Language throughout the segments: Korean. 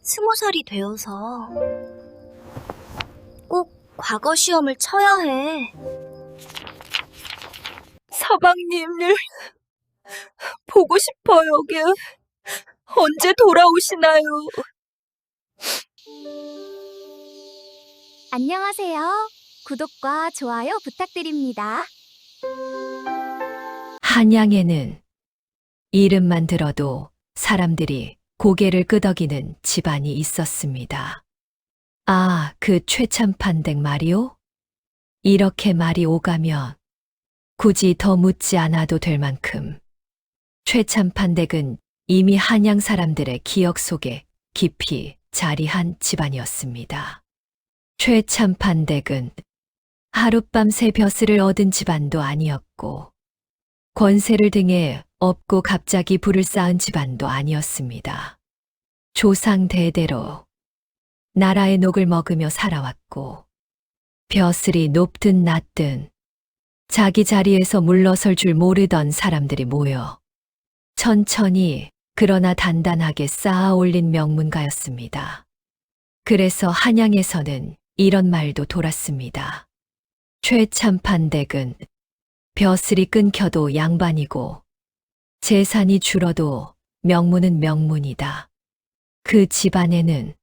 20살이 되어서 꼭 과거 시험을 쳐야 해. 서방님을 보고 싶어요. 언제 돌아오시나요? 안녕하세요. 구독과 좋아요 부탁드립니다. 한양에는 이름만 들어도 사람들이 고개를 끄덕이는 집안이 있었습니다. 아, 그 최참판댁 말이오? 이렇게 말이 오가면 굳이 더 묻지 않아도 될 만큼 최참판댁은 이미 한양 사람들의 기억 속에 깊이 자리한 집안이었습니다. 최참판댁은 하룻밤새 벼슬을 얻은 집안도 아니었고 권세를 등에 업고 갑자기 불을 쌓은 집안도 아니었습니다. 조상 대대로 나라의 녹을 먹으며 살아왔고 벼슬이 높든 낮든 자기 자리에서 물러설 줄 모르던 사람들이 모여 천천히 그러나 단단하게 쌓아 올린 명문가였습니다. 그래서 한양에서는 이런 말도 돌았습니다. 최참판댁은 벼슬이 끊겨도 양반이고 재산이 줄어도 명문은 명문이다. 그 집안에는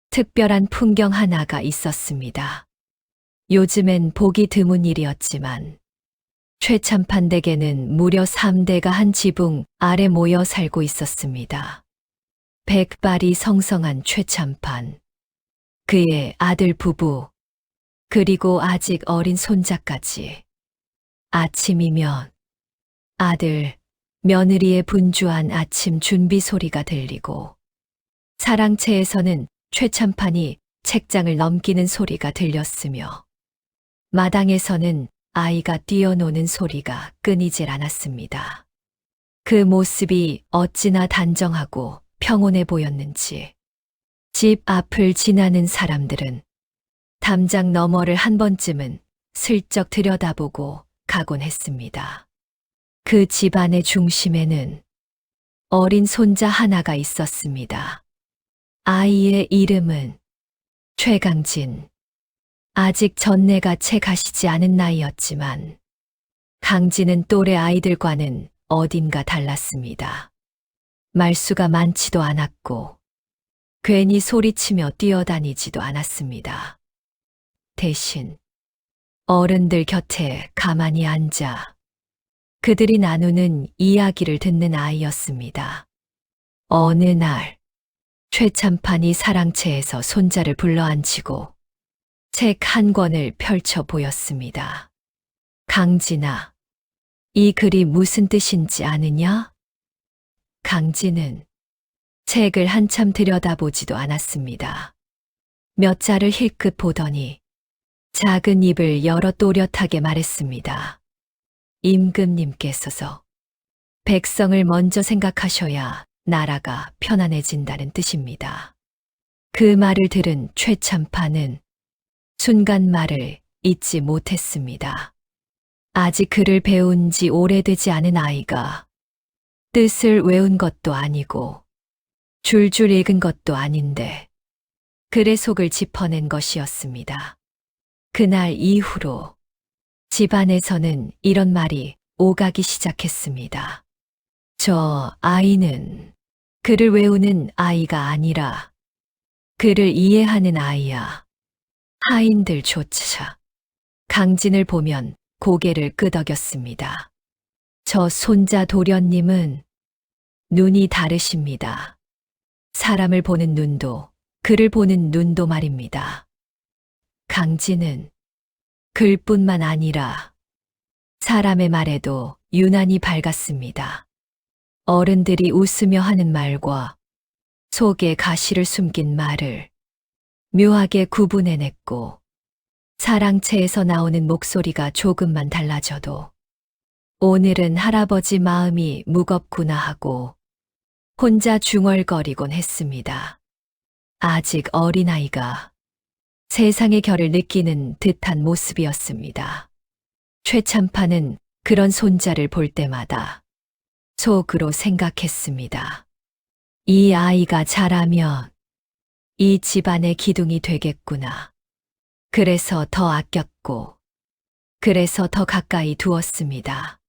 특별한 풍경 하나가 있었습니다. 요즘엔 보기 드문 일이었지만 최참판댁에는 무려 3대가 한 지붕 아래 모여 살고 있었습니다. 백발이 성성한 최참판, 그의 아들 부부, 그리고 아직 어린 손자까지. 아침이면 아들, 며느리의 분주한 아침 준비 소리가 들리고 사랑채에서는 최참판이 책장을 넘기는 소리가 들렸으며 마당에서는 아이가 뛰어노는 소리가 끊이질 않았습니다. 그 모습이 어찌나 단정하고 평온해 보였는지 집 앞을 지나는 사람들은 담장 너머를 한 번쯤은 슬쩍 들여다보고 가곤 했습니다. 그 집안의 중심에는 어린 손자 하나가 있었습니다. 아이의 이름은 최강진. 아직 전내가 채 가시지 않은 나이였지만 강진은 또래 아이들과는 어딘가 달랐습니다. 말수가 많지도 않았고 괜히 소리치며 뛰어다니지도 않았습니다. 대신 어른들 곁에 가만히 앉아 그들이 나누는 이야기를 듣는 아이였습니다. 어느 날 최참판이 사랑채에서 손자를 불러앉히고 책 한 권을 펼쳐 보였습니다. 강진아, 이 글이 무슨 뜻인지 아느냐? 강진은 책을 한참 들여다보지도 않았습니다. 몇 자를 힐끗 보더니 작은 입을 열어 또렷하게 말했습니다. 임금님께서서 백성을 먼저 생각하셔야 나라가 편안해진다는 뜻입니다. 그 말을 들은 최참판은 순간 말을 잊지 못했습니다. 아직 글을 배운 지 오래되지 않은 아이가 뜻을 외운 것도 아니고 줄줄 읽은 것도 아닌데 글의 속을 짚어낸 것이었습니다. 그날 이후로 집안에서는 이런 말이 오가기 시작했습니다. 저 아이는 글을 외우는 아이가 아니라 글을 이해하는 아이야. 하인들조차 강진을 보면 고개를 끄덕였습니다. 저 손자 도련님은 눈이 다르십니다. 사람을 보는 눈도 글을 보는 눈도 말입니다. 강진은 글뿐만 아니라 사람의 말에도 유난히 밝았습니다. 어른들이 웃으며 하는 말과 속에 가시를 숨긴 말을 묘하게 구분해냈고 사랑채에서 나오는 목소리가 조금만 달라져도 오늘은 할아버지 마음이 무겁구나 하고 혼자 중얼거리곤 했습니다. 아직 어린아이가 세상의 결을 느끼는 듯한 모습이었습니다. 최참판은 그런 손자를 볼 때마다 속으로 생각했습니다. 이 아이가 자라면 이 집안의 기둥이 되겠구나. 그래서 더 아꼈고, 그래서 더 가까이 두었습니다.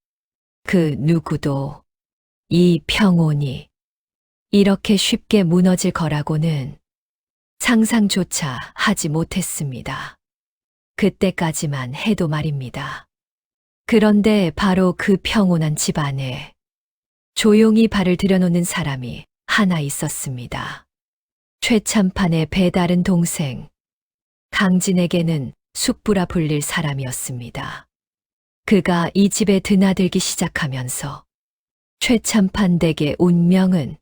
그 누구도 이 평온이 이렇게 쉽게 무너질 거라고는 상상조차 하지 못했습니다. 그때까지만 해도 말입니다. 그런데 바로 그 평온한 집 안에 조용히 발을 들여놓는 사람이 하나 있었습니다. 최참판의 배다른 동생, 강진에게는 숙부라 불릴 사람이었습니다. 그가 이 집에 드나들기 시작하면서 최참판 댁의 운명은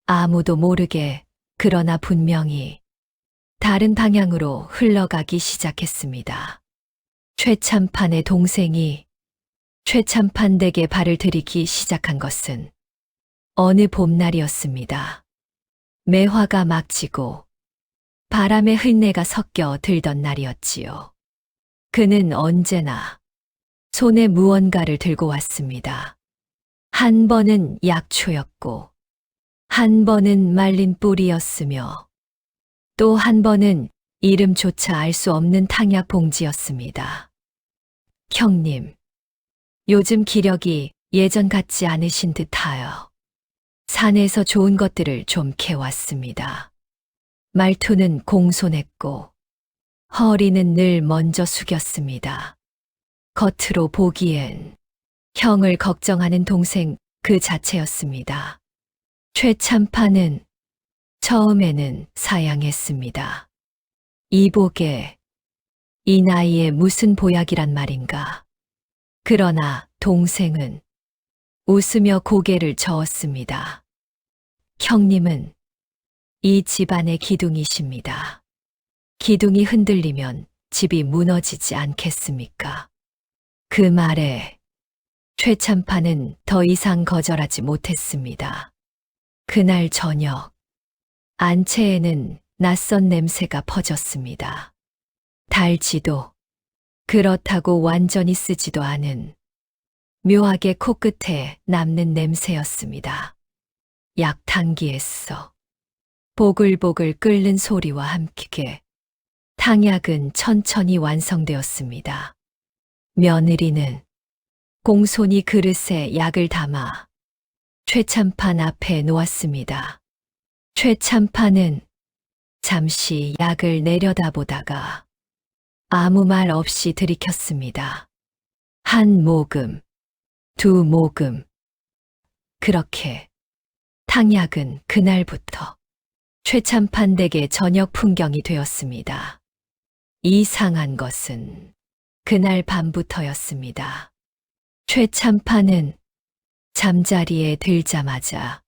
아무도 모르게 그러나 분명히 다른 방향으로 흘러가기 시작했습니다. 최참판의 동생이 최참판 댁에 발을 들이기 시작한 것은 어느 봄날이었습니다. 매화가 막 지고 바람에 흙내가 섞여 들던 날이었지요. 그는 언제나 손에 무언가를 들고 왔습니다. 한 번은 약초였고, 한 번은 말린 뿌리였으며, 또 한 번은 이름조차 알 수 없는 탕약 봉지였습니다. 형님, 요즘 기력이 예전 같지 않으신 듯하여 산에서 좋은 것들을 좀 캐왔습니다. 말투는 공손했고 허리는 늘 먼저 숙였습니다. 겉으로 보기엔 형을 걱정하는 동생 그 자체였습니다. 최참판은 처음에는 사양했습니다. 이복에 이 나이에 무슨 보약이란 말인가. 그러나 동생은 웃으며 고개를 저었습니다. 형님은 이 집안의 기둥이십니다. 기둥이 흔들리면 집이 무너지지 않겠습니까? 그 말에 최참판은 더 이상 거절하지 못했습니다. 그날 저녁, 안채에는 낯선 냄새가 퍼졌습니다. 달지도 그렇다고 완전히 쓰지도 않은 묘하게 코끝에 남는 냄새였습니다. 약탕기에서 보글보글 끓는 소리와 함께 탕약은 천천히 완성되었습니다. 며느리는 공손히 그릇에 약을 담아 최참판 앞에 놓았습니다. 최참판은 잠시 약을 내려다보다가 아무 말 없이 들이켰습니다. 한 모금, 두 모금. 그렇게 탕약은 그날부터 최참판 댁의 저녁 풍경이 되었습니다. 이상한 것은 그날 밤부터였습니다. 최참판은 잠자리에 들자마자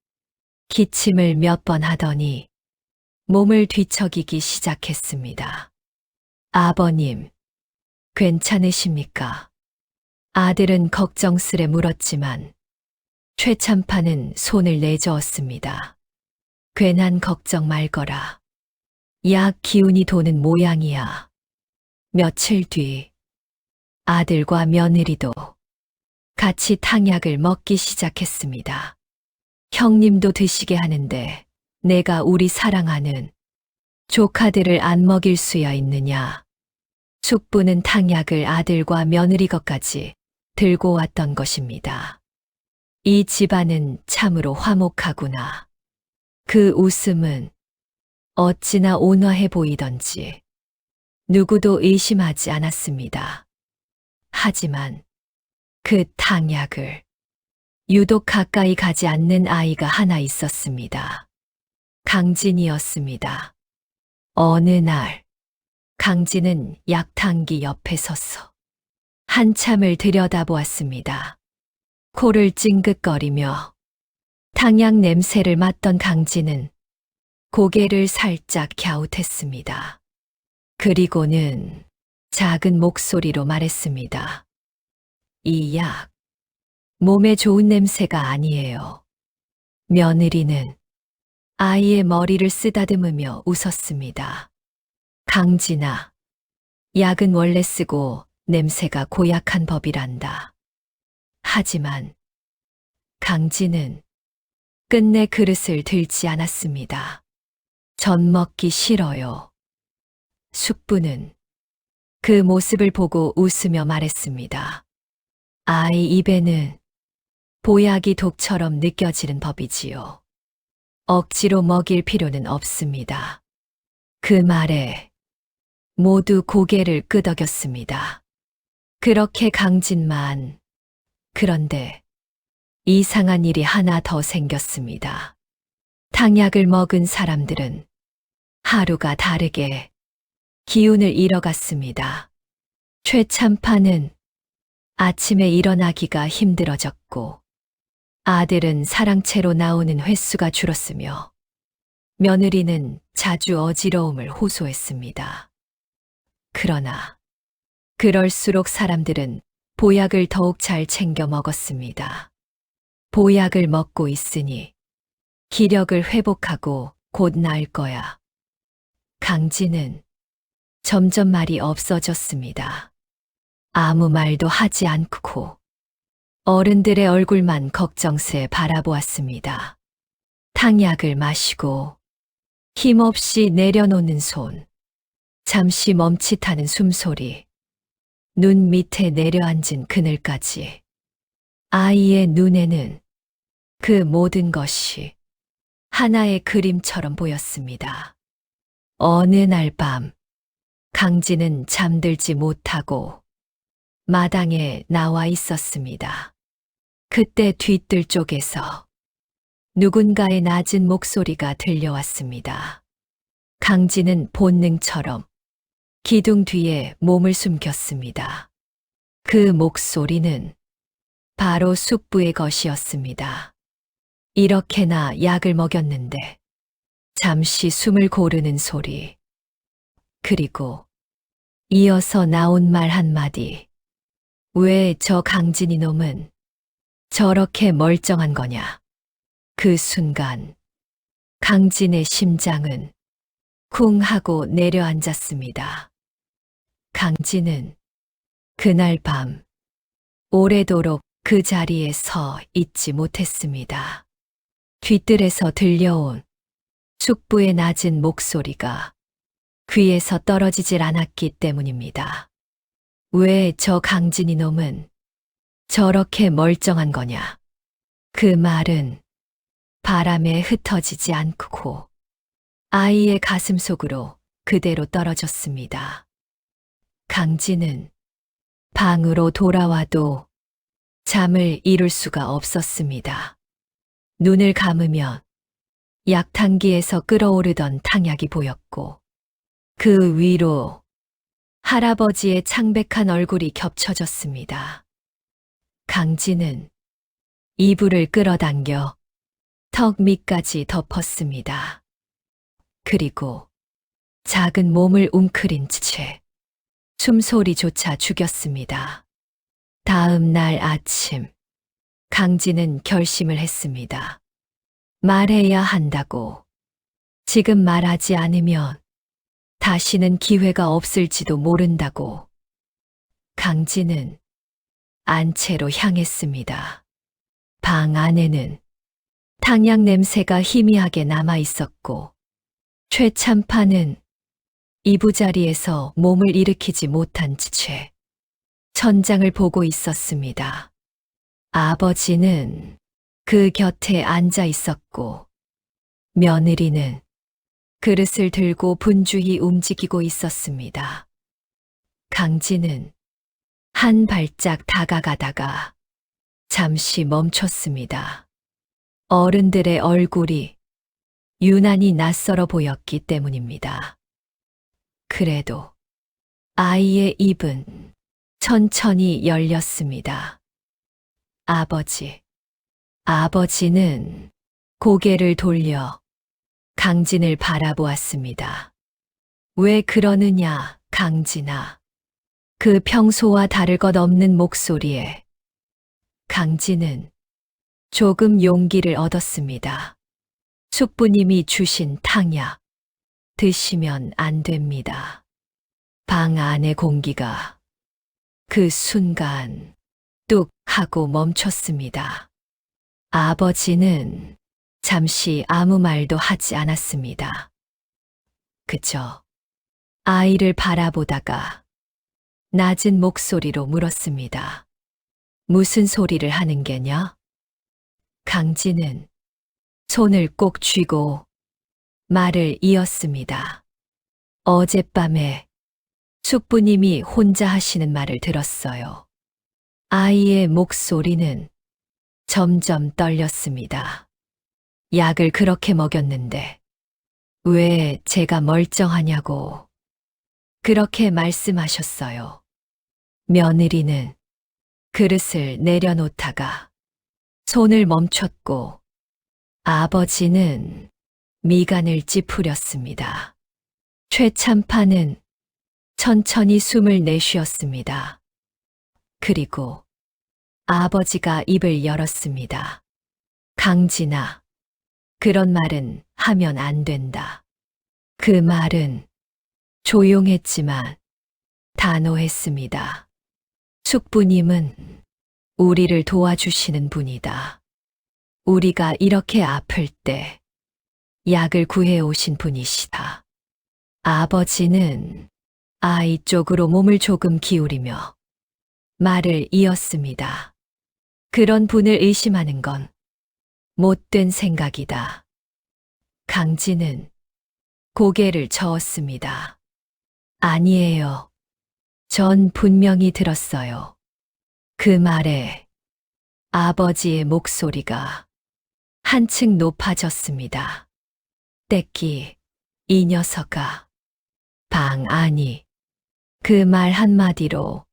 기침을 몇 번 하더니 몸을 뒤척이기 시작했습니다. 아버님, 괜찮으십니까? 아들은 걱정스레 물었지만 최참판은 손을 내저었습니다. 괜한 걱정 말거라. 약 기운이 도는 모양이야. 며칠 뒤 아들과 며느리도 같이 탕약을 먹기 시작했습니다. 형님도 드시게 하는데 내가 우리 사랑하는 조카들을 안 먹일 수야 있느냐. 숙부는 탕약을 아들과 며느리 것까지 들고 왔던 것입니다. 이 집안은 참으로 화목하구나. 그 웃음은 어찌나 온화해 보이던지 누구도 의심하지 않았습니다. 하지만 그 탕약을 유독 가까이 가지 않는 아이가 하나 있었습니다. 강진이었습니다. 어느 날 강진은 약탕기 옆에 서서 한참을 들여다보았습니다. 코를 찡긋거리며 탕약 냄새를 맡던 강진은 고개를 살짝 갸웃했습니다. 그리고는 작은 목소리로 말했습니다. 이 약, 몸에 좋은 냄새가 아니에요. 며느리는 아이의 머리를 쓰다듬으며 웃었습니다. 강진아, 약은 원래 쓰고 냄새가 고약한 법이란다. 하지만 강진은 끝내 그릇을 들지 않았습니다. 전 먹기 싫어요. 숙부는 그 모습을 보고 웃으며 말했습니다. 아이 입에는 보약이 독처럼 느껴지는 법이지요. 억지로 먹일 필요는 없습니다. 그 말에 모두 고개를 끄덕였습니다. 그렇게 강진만, 그런데 이상한 일이 하나 더 생겼습니다. 탕약을 먹은 사람들은 하루가 다르게 기운을 잃어갔습니다. 최참파는 아침에 일어나기가 힘들어졌고, 아들은 사랑채로 나오는 횟수가 줄었으며, 며느리는 자주 어지러움을 호소했습니다. 그러나 그럴수록 사람들은 보약을 더욱 잘 챙겨 먹었습니다. 보약을 먹고 있으니 기력을 회복하고 곧 나을 거야. 강진은 점점 말이 없어졌습니다. 아무 말도 하지 않고 어른들의 얼굴만 걱정스레 바라보았습니다. 탕약을 마시고 힘없이 내려놓는 손, 잠시 멈칫하는 숨소리, 눈 밑에 내려앉은 그늘까지. 아이의 눈에는 그 모든 것이 하나의 그림처럼 보였습니다. 어느 날 밤, 강진은 잠들지 못하고 마당에 나와 있었습니다. 그때 뒤뜰 쪽에서 누군가의 낮은 목소리가 들려왔습니다. 강진은 본능처럼 기둥 뒤에 몸을 숨겼습니다. 그 목소리는 바로 숙부의 것이었습니다. 이렇게나 약을 먹였는데 잠시 숨을 고르는 소리, 그리고 이어서 나온 말 한마디. 왜 저 강진이 놈은 저렇게 멀쩡한 거냐. 그 순간 강진의 심장은 쿵 하고 내려앉았습니다. 강진은 그날 밤 오래도록 그 자리에 서 있지 못했습니다. 뒤뜰에서 들려온 숙부의 낮은 목소리가 귀에서 떨어지질 않았기 때문입니다. 왜 저 강진이 놈은 저렇게 멀쩡한 거냐. 그 말은 바람에 흩어지지 않고 아이의 가슴 속으로 그대로 떨어졌습니다. 강진은 방으로 돌아와도 잠을 이룰 수가 없었습니다. 눈을 감으면 약탕기에서 끓어오르던 탕약이 보였고, 그 위로 할아버지의 창백한 얼굴이 겹쳐졌습니다. 강진은 이불을 끌어당겨 턱 밑까지 덮었습니다. 그리고 작은 몸을 웅크린 채 숨소리조차 죽였습니다. 다음 날 아침, 강진은 결심을 했습니다. 말해야 한다고. 지금 말하지 않으면 다시는 기회가 없을지도 모른다고. 강진은 안채로 향했습니다. 방 안에는 탕약 냄새가 희미하게 남아 있었고, 최참파는 이부자리에서 몸을 일으키지 못한 채 천장을 보고 있었습니다. 아버지는 그 곁에 앉아 있었고, 며느리는 그릇을 들고 분주히 움직이고 있었습니다. 강진은 한 발짝 다가가다가 잠시 멈췄습니다. 어른들의 얼굴이 유난히 낯설어 보였기 때문입니다. 그래도 아이의 입은 천천히 열렸습니다. 아버지는 고개를 돌려 강진을 바라보았습니다. 왜 그러느냐, 강진아. 그 평소와 다를 것 없는 목소리에 강진은 조금 용기를 얻었습니다. 숙부님이 주신 탕약, 드시면 안 됩니다. 방 안의 공기가 그 순간 뚝 하고 멈췄습니다. 아버지는 잠시 아무 말도 하지 않았습니다. 그저 아이를 바라보다가 낮은 목소리로 물었습니다. 무슨 소리를 하는 게냐? 강진은 손을 꼭 쥐고 말을 이었습니다. 어젯밤에 숙부님이 혼자 하시는 말을 들었어요. 아이의 목소리는 점점 떨렸습니다. 약을 그렇게 먹였는데 왜 제가 멀쩡하냐고 그렇게 말씀하셨어요. 며느리는 그릇을 내려놓다가 손을 멈췄고 아버지는 미간을 찌푸렸습니다. 최참파는 천천히 숨을 내쉬었습니다. 그리고 아버지가 입을 열었습니다. 강진아, 그런 말은 하면 안 된다. 그 말은 조용했지만 단호했습니다. 숙부님은 우리를 도와주시는 분이다. 우리가 이렇게 아플 때 약을 구해오신 분이시다. 아버지는 아이 쪽으로 몸을 조금 기울이며 말을 이었습니다. 그런 분을 의심하는 건 못된 생각이다. 강진은 고개를 저었습니다. 아니에요. 전 분명히 들었어요. 그 말에 아버지의 목소리가 한층 높아졌습니다. 떼끼, 이 녀석아. 방 안이 그 말 한마디로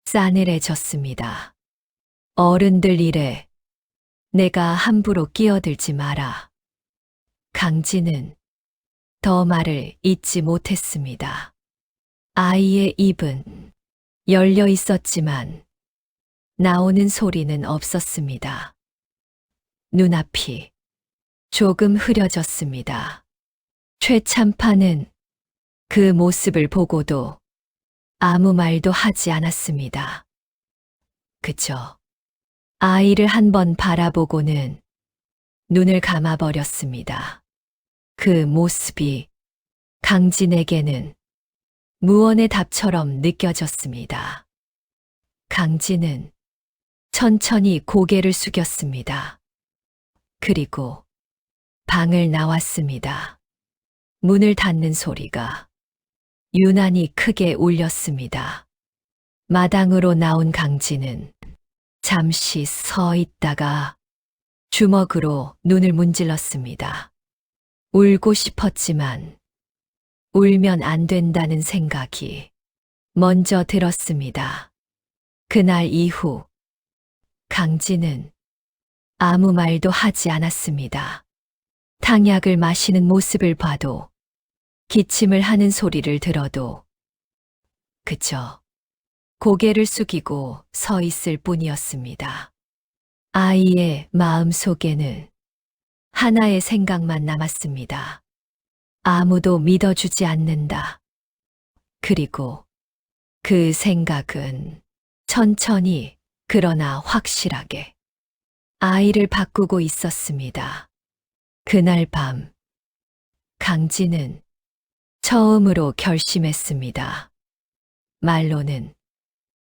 싸늘해졌습니다. 어른들 일에 내가 함부로 끼어들지 마라. 강진은 더 말을 잇지 못했습니다. 아이의 입은 열려 있었지만 나오는 소리는 없었습니다. 눈앞이 조금 흐려졌습니다. 최참파는 그 모습을 보고도 아무 말도 하지 않았습니다. 그저 아이를 한번 바라보고는 눈을 감아버렸습니다. 그 모습이 강진에게는 무언의 답처럼 느껴졌습니다. 강진은 천천히 고개를 숙였습니다. 그리고 방을 나왔습니다. 문을 닫는 소리가 유난히 크게 울렸습니다. 마당으로 나온 강진은 잠시 서 있다가 주먹으로 눈을 문질렀습니다. 울고 싶었지만 울면 안 된다는 생각이 먼저 들었습니다. 그날 이후 강진은 아무 말도 하지 않았습니다. 탕약을 마시는 모습을 봐도 기침을 하는 소리를 들어도 그저 고개를 숙이고 서 있을 뿐이었습니다. 아이의 마음 속에는 하나의 생각만 남았습니다. 아무도 믿어주지 않는다. 그리고 그 생각은 천천히 그러나 확실하게 아이를 바꾸고 있었습니다. 그날 밤 강진은 처음으로 결심했습니다. 말로는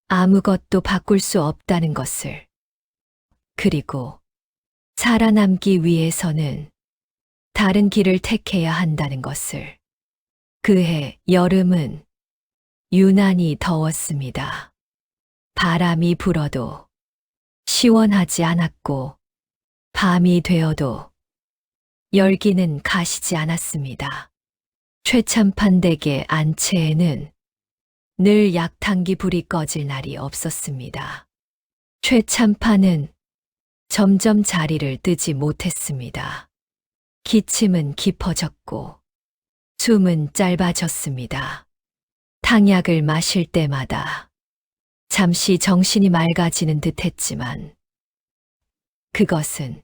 아무것도 바꿀 수 없다는 것을. 그리고 살아남기 위해서는 다른 길을 택해야 한다는 것을. 그해 여름은 유난히 더웠습니다. 바람이 불어도 시원하지 않았고 밤이 되어도 열기는 가시지 않았습니다. 최참판 댁의 안채에는 늘 약탕기 불이 꺼질 날이 없었습니다. 최참판은 점점 자리를 뜨지 못했습니다. 기침은 깊어졌고 숨은 짧아졌습니다. 탕약을 마실 때마다 잠시 정신이 맑아지는 듯 했지만 그것은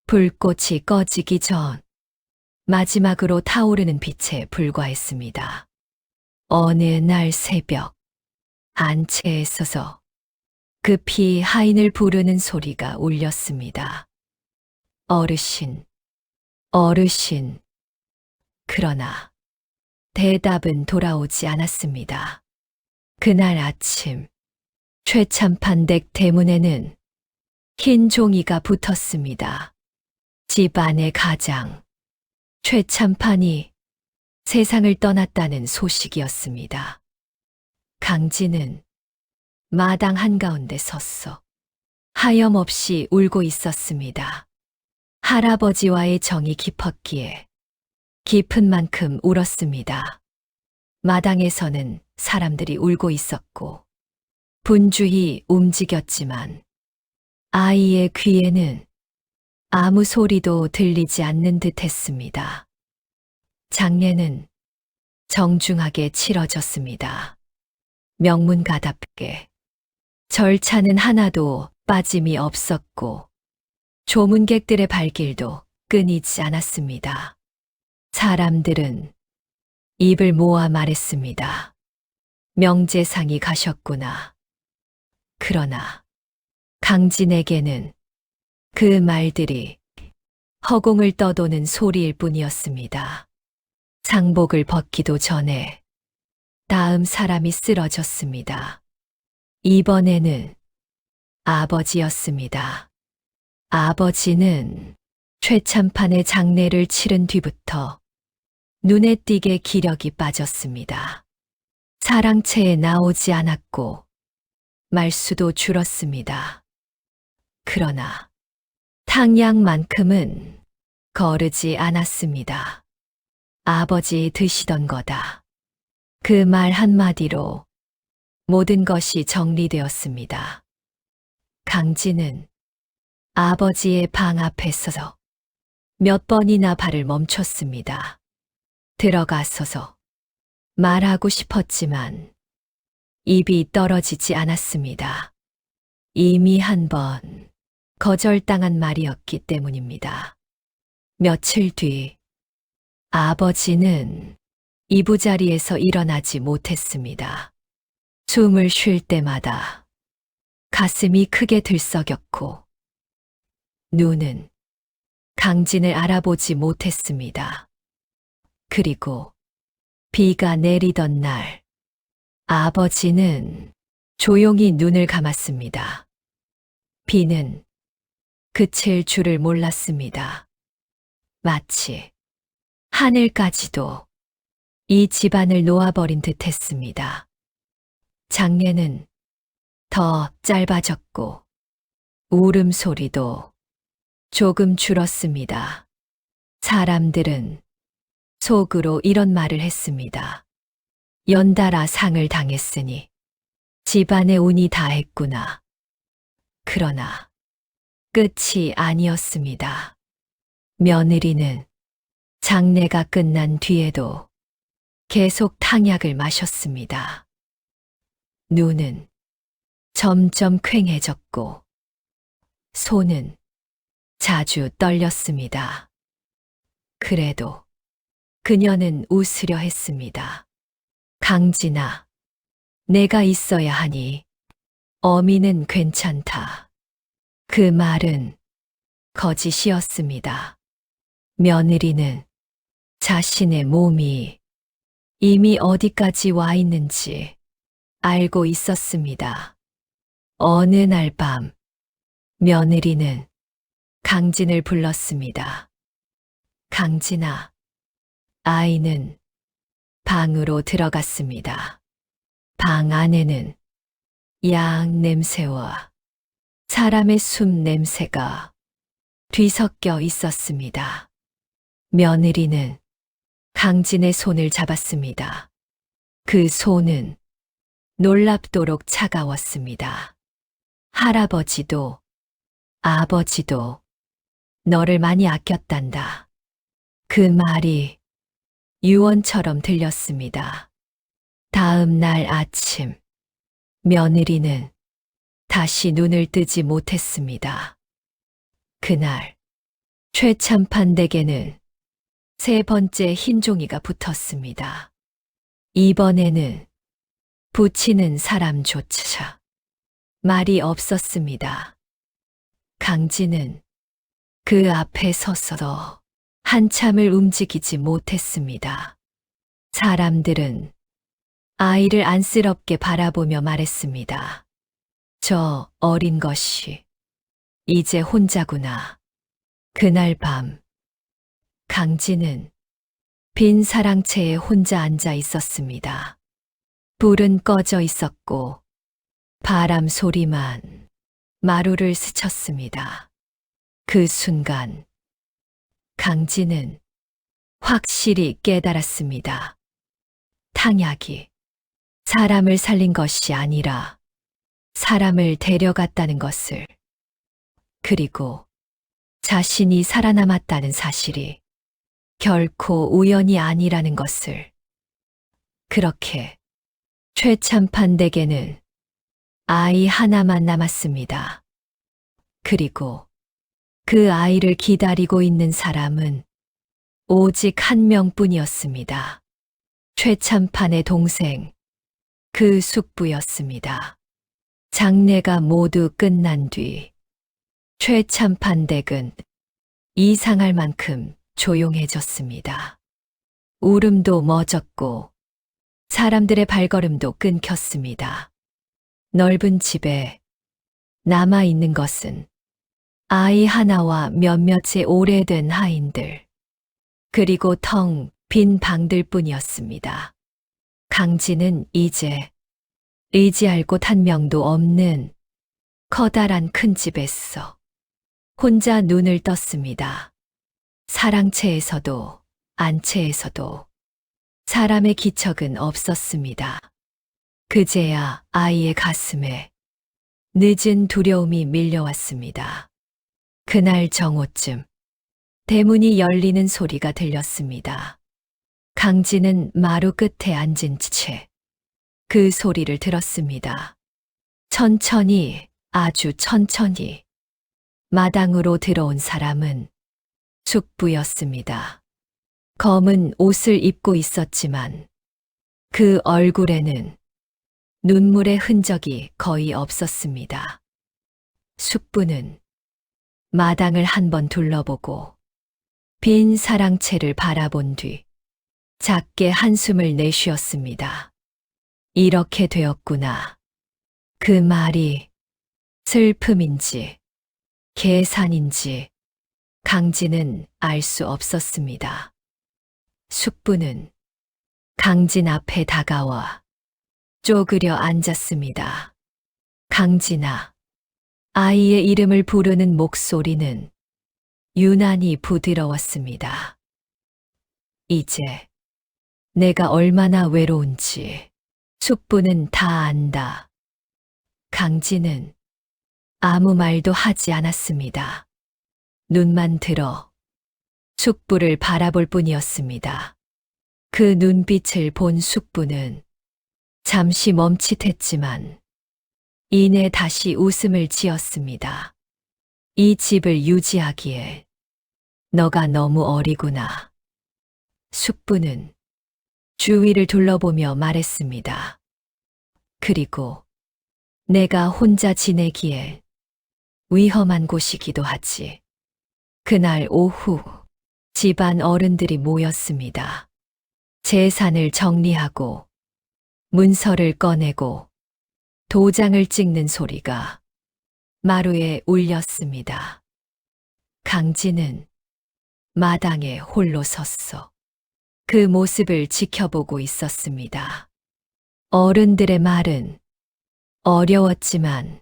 불꽃이 꺼지기 전 마지막으로 타오르는 빛에 불과했습니다. 어느 날 새벽 안채에 서서 급히 하인을 부르는 소리가 울렸습니다. 어르신, 어르신. 그러나 대답은 돌아오지 않았습니다. 그날 아침, 최참판 댁 대문에는 흰 종이가 붙었습니다. 집안의 가장, 최참판이 세상을 떠났다는 소식이었습니다. 강진은 마당 한가운데 섰어 하염없이 울고 있었습니다. 할아버지와의 정이 깊었기에 깊은 만큼 울었습니다. 마당에서는 사람들이 울고 있었고 분주히 움직였지만 아이의 귀에는 아무 소리도 들리지 않는 듯 했습니다. 장례는 정중하게 치러졌습니다. 명문가답게 절차는 하나도 빠짐이 없었고 조문객들의 발길도 끊이지 않았습니다. 사람들은 입을 모아 말했습니다. 명재상이 가셨구나. 그러나 강진에게는 그 말들이 허공을 떠도는 소리일 뿐이었습니다. 상복을 벗기도 전에 다음 사람이 쓰러졌습니다. 이번에는 아버지였습니다. 아버지는 최참판의 장례를 치른 뒤부터 눈에 띄게 기력이 빠졌습니다. 사랑채에 나오지 않았고 말수도 줄었습니다. 그러나 탕약만큼은 거르지 않았습니다. 아버지 드시던 거다. 그 말 한마디로 모든 것이 정리되었습니다. 강진은 아버지의 방 앞에 서서 몇 번이나 발을 멈췄습니다. 들어가서서 말하고 싶었지만 입이 떨어지지 않았습니다. 이미 한 번 거절당한 말이었기 때문입니다. 며칠 뒤 아버지는 이부자리에서 일어나지 못했습니다. 숨을 쉴 때마다 가슴이 크게 들썩였고 눈은 강진을 알아보지 못했습니다. 그리고 비가 내리던 날 아버지는 조용히 눈을 감았습니다. 비는 그칠 줄을 몰랐습니다. 마치 하늘까지도 이 집안을 놓아버린 듯 했습니다. 장례는 더 짧아졌고 울음소리도 조금 줄었습니다. 사람들은 속으로 이런 말을 했습니다. 연달아 상을 당했으니 집안의 운이 다했구나. 그러나 끝이 아니었습니다. 며느리는 장례가 끝난 뒤에도 계속 탕약을 마셨습니다. 눈은 점점 퀭해졌고 손은 자주 떨렸습니다. 그래도 그녀는 웃으려 했습니다. 강진아, 내가 있어야 하니 어미는 괜찮다. 그 말은 거짓이었습니다. 며느리는 자신의 몸이 이미 어디까지 와 있는지 알고 있었습니다. 어느 날 밤, 며느리는 강진을 불렀습니다. 강진아, 아이는 방으로 들어갔습니다. 방 안에는 양 냄새와 사람의 숨 냄새가 뒤섞여 있었습니다. 며느리는 강진의 손을 잡았습니다. 그 손은 놀랍도록 차가웠습니다. 할아버지도 아버지도 너를 많이 아꼈단다. 그 말이 유언처럼 들렸습니다. 다음 날 아침, 며느리는 다시 눈을 뜨지 못했습니다. 그날 최참판 댁에는 세 번째 흰 종이가 붙었습니다. 이번에는 붙이는 사람조차 말이 없었습니다. 강진은 그 앞에 서서 한참을 움직이지 못했습니다. 사람들은 아이를 안쓰럽게 바라보며 말했습니다. 저 어린 것이 이제 혼자구나. 그날 밤, 강진은 빈 사랑채에 혼자 앉아 있었습니다. 불은 꺼져 있었고 바람 소리만 마루를 스쳤습니다. 그 순간 강진은 확실히 깨달았습니다. 탕약이 사람을 살린 것이 아니라 사람을 데려갔다는 것을, 그리고 자신이 살아남았다는 사실이 결코 우연이 아니라는 것을. 그렇게 최참판 댁에는 아이 하나만 남았습니다. 그리고 그 아이를 기다리고 있는 사람은 오직 한 명뿐이었습니다. 최참판의 동생, 그 숙부였습니다. 장례가 모두 끝난 뒤 최참판 댁은 이상할 만큼 조용해졌습니다. 울음도 멎었고 사람들의 발걸음도 끊겼습니다. 넓은 집에 남아있는 것은 아이 하나와 몇몇의 오래된 하인들, 그리고 텅 빈 방들 뿐이었습니다. 강진은 이제 의지할 곳 한 명도 없는 커다란 큰 집에서 혼자 눈을 떴습니다. 사랑채에서도 안채에서도 사람의 기척은 없었습니다. 그제야 아이의 가슴에 늦은 두려움이 밀려왔습니다. 그날 정오쯤 대문이 열리는 소리가 들렸습니다. 강진은 마루 끝에 앉은 채 그 소리를 들었습니다. 천천히, 아주 천천히 마당으로 들어온 사람은 숙부였습니다. 검은 옷을 입고 있었지만 그 얼굴에는 눈물의 흔적이 거의 없었습니다. 숙부는 마당을 한번 둘러보고 빈 사랑채를 바라본 뒤 작게 한숨을 내쉬었습니다. 이렇게 되었구나. 그 말이 슬픔인지 계산인지 강진은 알 수 없었습니다. 숙부는 강진 앞에 다가와 쪼그려 앉았습니다. 강진아. 아이의 이름을 부르는 목소리는 유난히 부드러웠습니다. 이제 내가 얼마나 외로운지 숙부는 다 안다. 강진은 아무 말도 하지 않았습니다. 눈만 들어 숙부를 바라볼 뿐이었습니다. 그 눈빛을 본 숙부는 잠시 멈칫했지만 이내 다시 웃음을 지었습니다. 이 집을 유지하기에 너가 너무 어리구나. 숙부는 주위를 둘러보며 말했습니다. 그리고 내가 혼자 지내기에 위험한 곳이기도 하지. 그날 오후 집안 어른들이 모였습니다. 재산을 정리하고 문서를 꺼내고 도장을 찍는 소리가 마루에 울렸습니다. 강진은 마당에 홀로 섰어. 그 모습을 지켜보고 있었습니다. 어른들의 말은 어려웠지만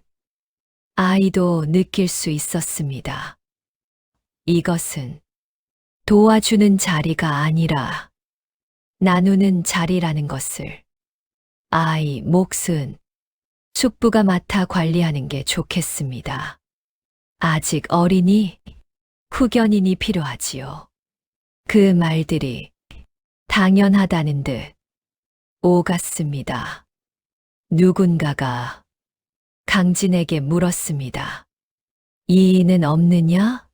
아이도 느낄 수 있었습니다. 이것은 도와주는 자리가 아니라 나누는 자리라는 것을. 아이 몫은 숙부가 맡아 관리하는 게 좋겠습니다. 아직 어리니 후견인이 필요하지요. 그 말들이 당연하다는 듯 오갔습니다. 누군가가 강진에게 물었습니다. 이의는 없느냐?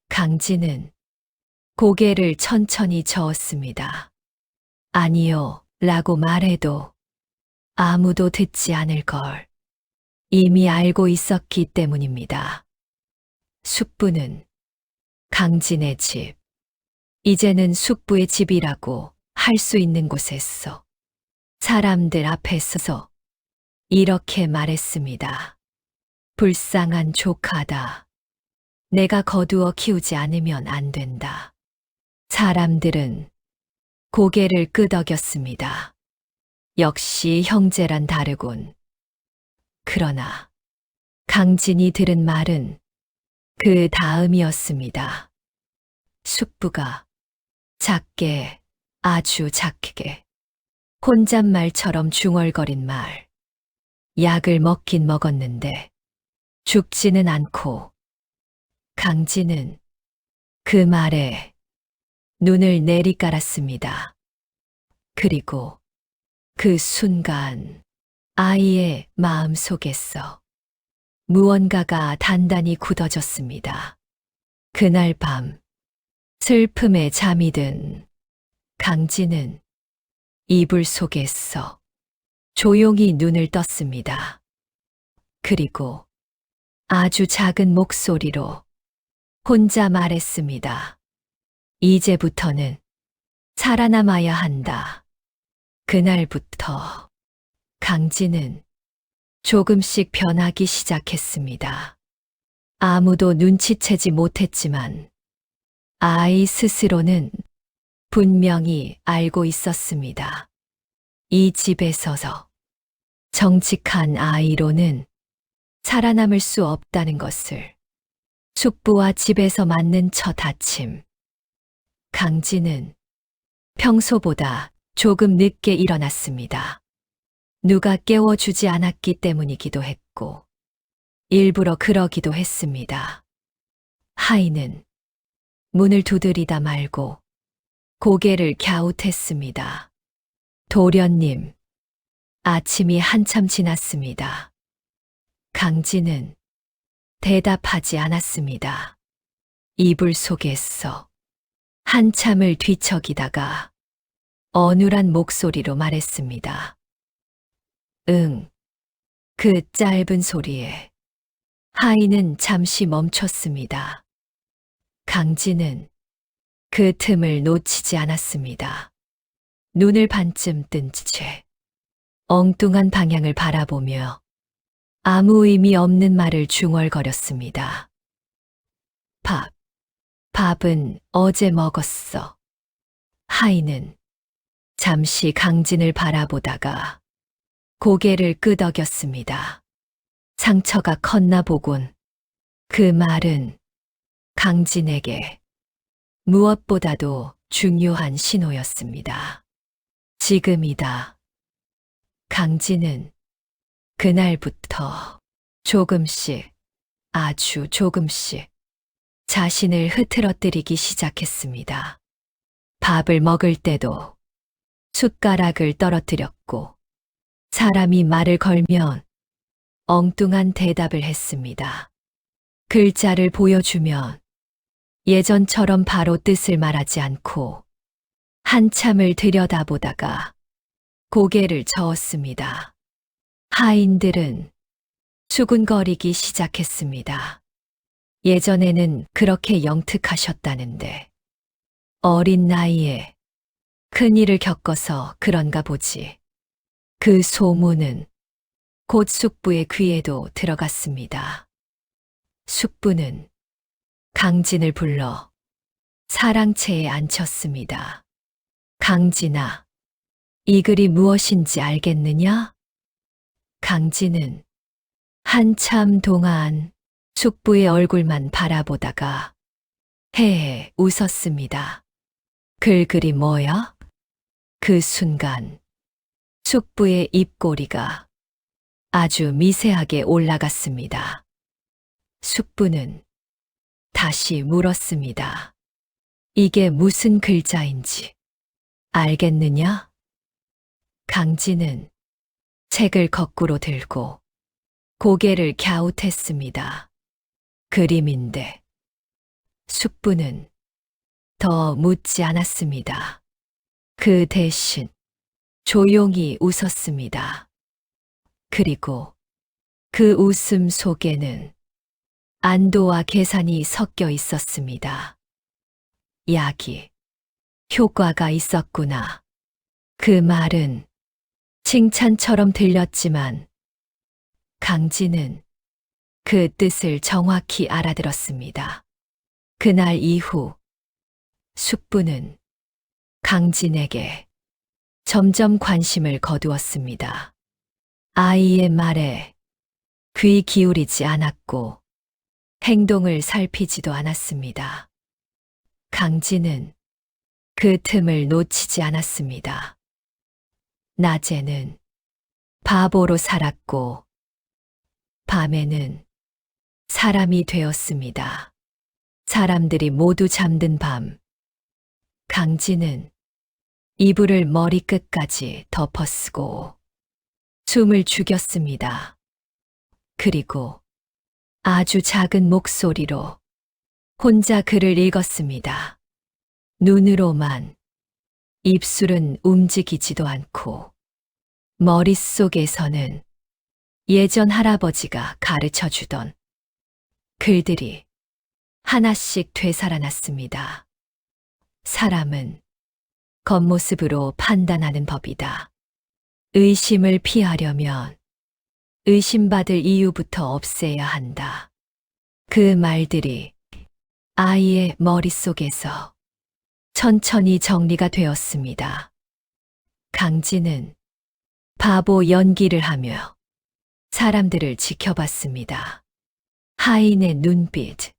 강진은 고개를 천천히 저었습니다. 아니요, 라고 말해도 아무도 듣지 않을 걸 이미 알고 있었기 때문입니다. 숙부는 강진의 집, 이제는 숙부의 집이라고 할 수 있는 곳에서 사람들 앞에 서서 이렇게 말했습니다. 불쌍한 조카다. 내가 거두어 키우지 않으면 안 된다. 사람들은 고개를 끄덕였습니다. 역시 형제란 다르군. 그러나 강진이 들은 말은 그 다음이었습니다. 숙부가 작게, 아주 작게, 혼잣말처럼 중얼거린 말. 약을 먹긴 먹었는데 죽지는 않고. 강진은 그 말에 눈을 내리깔았습니다. 그리고 그 순간 아이의 마음 속에서 무언가가 단단히 굳어졌습니다. 그날 밤 슬픔에 잠이 든 강진은 이불 속에서 조용히 눈을 떴습니다. 그리고 아주 작은 목소리로 혼자 말했습니다. 이제부터는 살아남아야 한다. 그날부터 강진은 조금씩 변하기 시작했습니다. 아무도 눈치채지 못했지만 아이 스스로는 분명히 알고 있었습니다. 이 집에 서서 정직한 아이로는 살아남을 수 없다는 것을. 숙부와 집에서 맞는 첫 아침. 강진은 평소보다 조금 늦게 일어났습니다. 누가 깨워주지 않았기 때문이기도 했고, 일부러 그러기도 했습니다. 하인은 문을 두드리다 말고 고개를 갸웃했습니다. 도련님, 아침이 한참 지났습니다. 강진은 대답하지 않았습니다. 이불 속에서 한참을 뒤척이다가 어눌한 목소리로 말했습니다. 응. 그 짧은 소리에 하인은 잠시 멈췄습니다. 강진은 그 틈을 놓치지 않았습니다. 눈을 반쯤 뜬 채 엉뚱한 방향을 바라보며 아무 의미 없는 말을 중얼거렸습니다. 밥은 어제 먹었어. 하인은 잠시 강진을 바라보다가 고개를 끄덕였습니다. 상처가 컸나 보군. 그 말은 강진에게 무엇보다도 중요한 신호였습니다. 지금이다. 강진은 그날부터 조금씩, 아주 조금씩 자신을 흐트러뜨리기 시작했습니다. 밥을 먹을 때도 숟가락을 떨어뜨렸고, 사람이 말을 걸면 엉뚱한 대답을 했습니다. 글자를 보여주면 예전처럼 바로 뜻을 말하지 않고 한참을 들여다보다가 고개를 저었습니다. 하인들은 수군거리기 시작했습니다. 예전에는 그렇게 영특하셨다는데 어린 나이에 큰일을 겪어서 그런가 보지. 그 소문은 곧 숙부의 귀에도 들어갔습니다. 숙부는 강진을 불러 사랑채에 앉혔습니다. 강진아, 이 글이 무엇인지 알겠느냐? 강진은 한참 동안 숙부의 얼굴만 바라보다가 헤헤 웃었습니다. 글이 뭐야? 그 순간 숙부의 입꼬리가 아주 미세하게 올라갔습니다. 숙부는 다시 물었습니다. 이게 무슨 글자인지 알겠느냐? 강진은 책을 거꾸로 들고 고개를 갸웃했습니다. 그림인데. 숙부는 더 묻지 않았습니다. 그 대신 조용히 웃었습니다. 그리고 그 웃음 속에는 안도와 계산이 섞여 있었습니다. 약이 효과가 있었구나. 그 말은 칭찬처럼 들렸지만 강진은 그 뜻을 정확히 알아들었습니다. 그날 이후 숙부는 강진에게 점점 관심을 거두었습니다. 아이의 말에 귀 기울이지 않았고 행동을 살피지도 않았습니다. 강진은 그 틈을 놓치지 않았습니다. 낮에는 바보로 살았고 밤에는 사람이 되었습니다. 사람들이 모두 잠든 밤, 강진은 이불을 머리끝까지 덮어쓰고 숨을 죽였습니다. 그리고 아주 작은 목소리로 혼자 글을 읽었습니다. 눈으로만, 입술은 움직이지도 않고 머릿속에서는 예전 할아버지가 가르쳐 주던 글들이 하나씩 되살아났습니다. 사람은 겉모습으로 판단하는 법이다. 의심을 피하려면 의심받을 이유부터 없애야 한다. 그 말들이 아이의 머릿속에서 천천히 정리가 되었습니다. 강진은 바보 연기를 하며 사람들을 지켜봤습니다. 하인의 눈빛,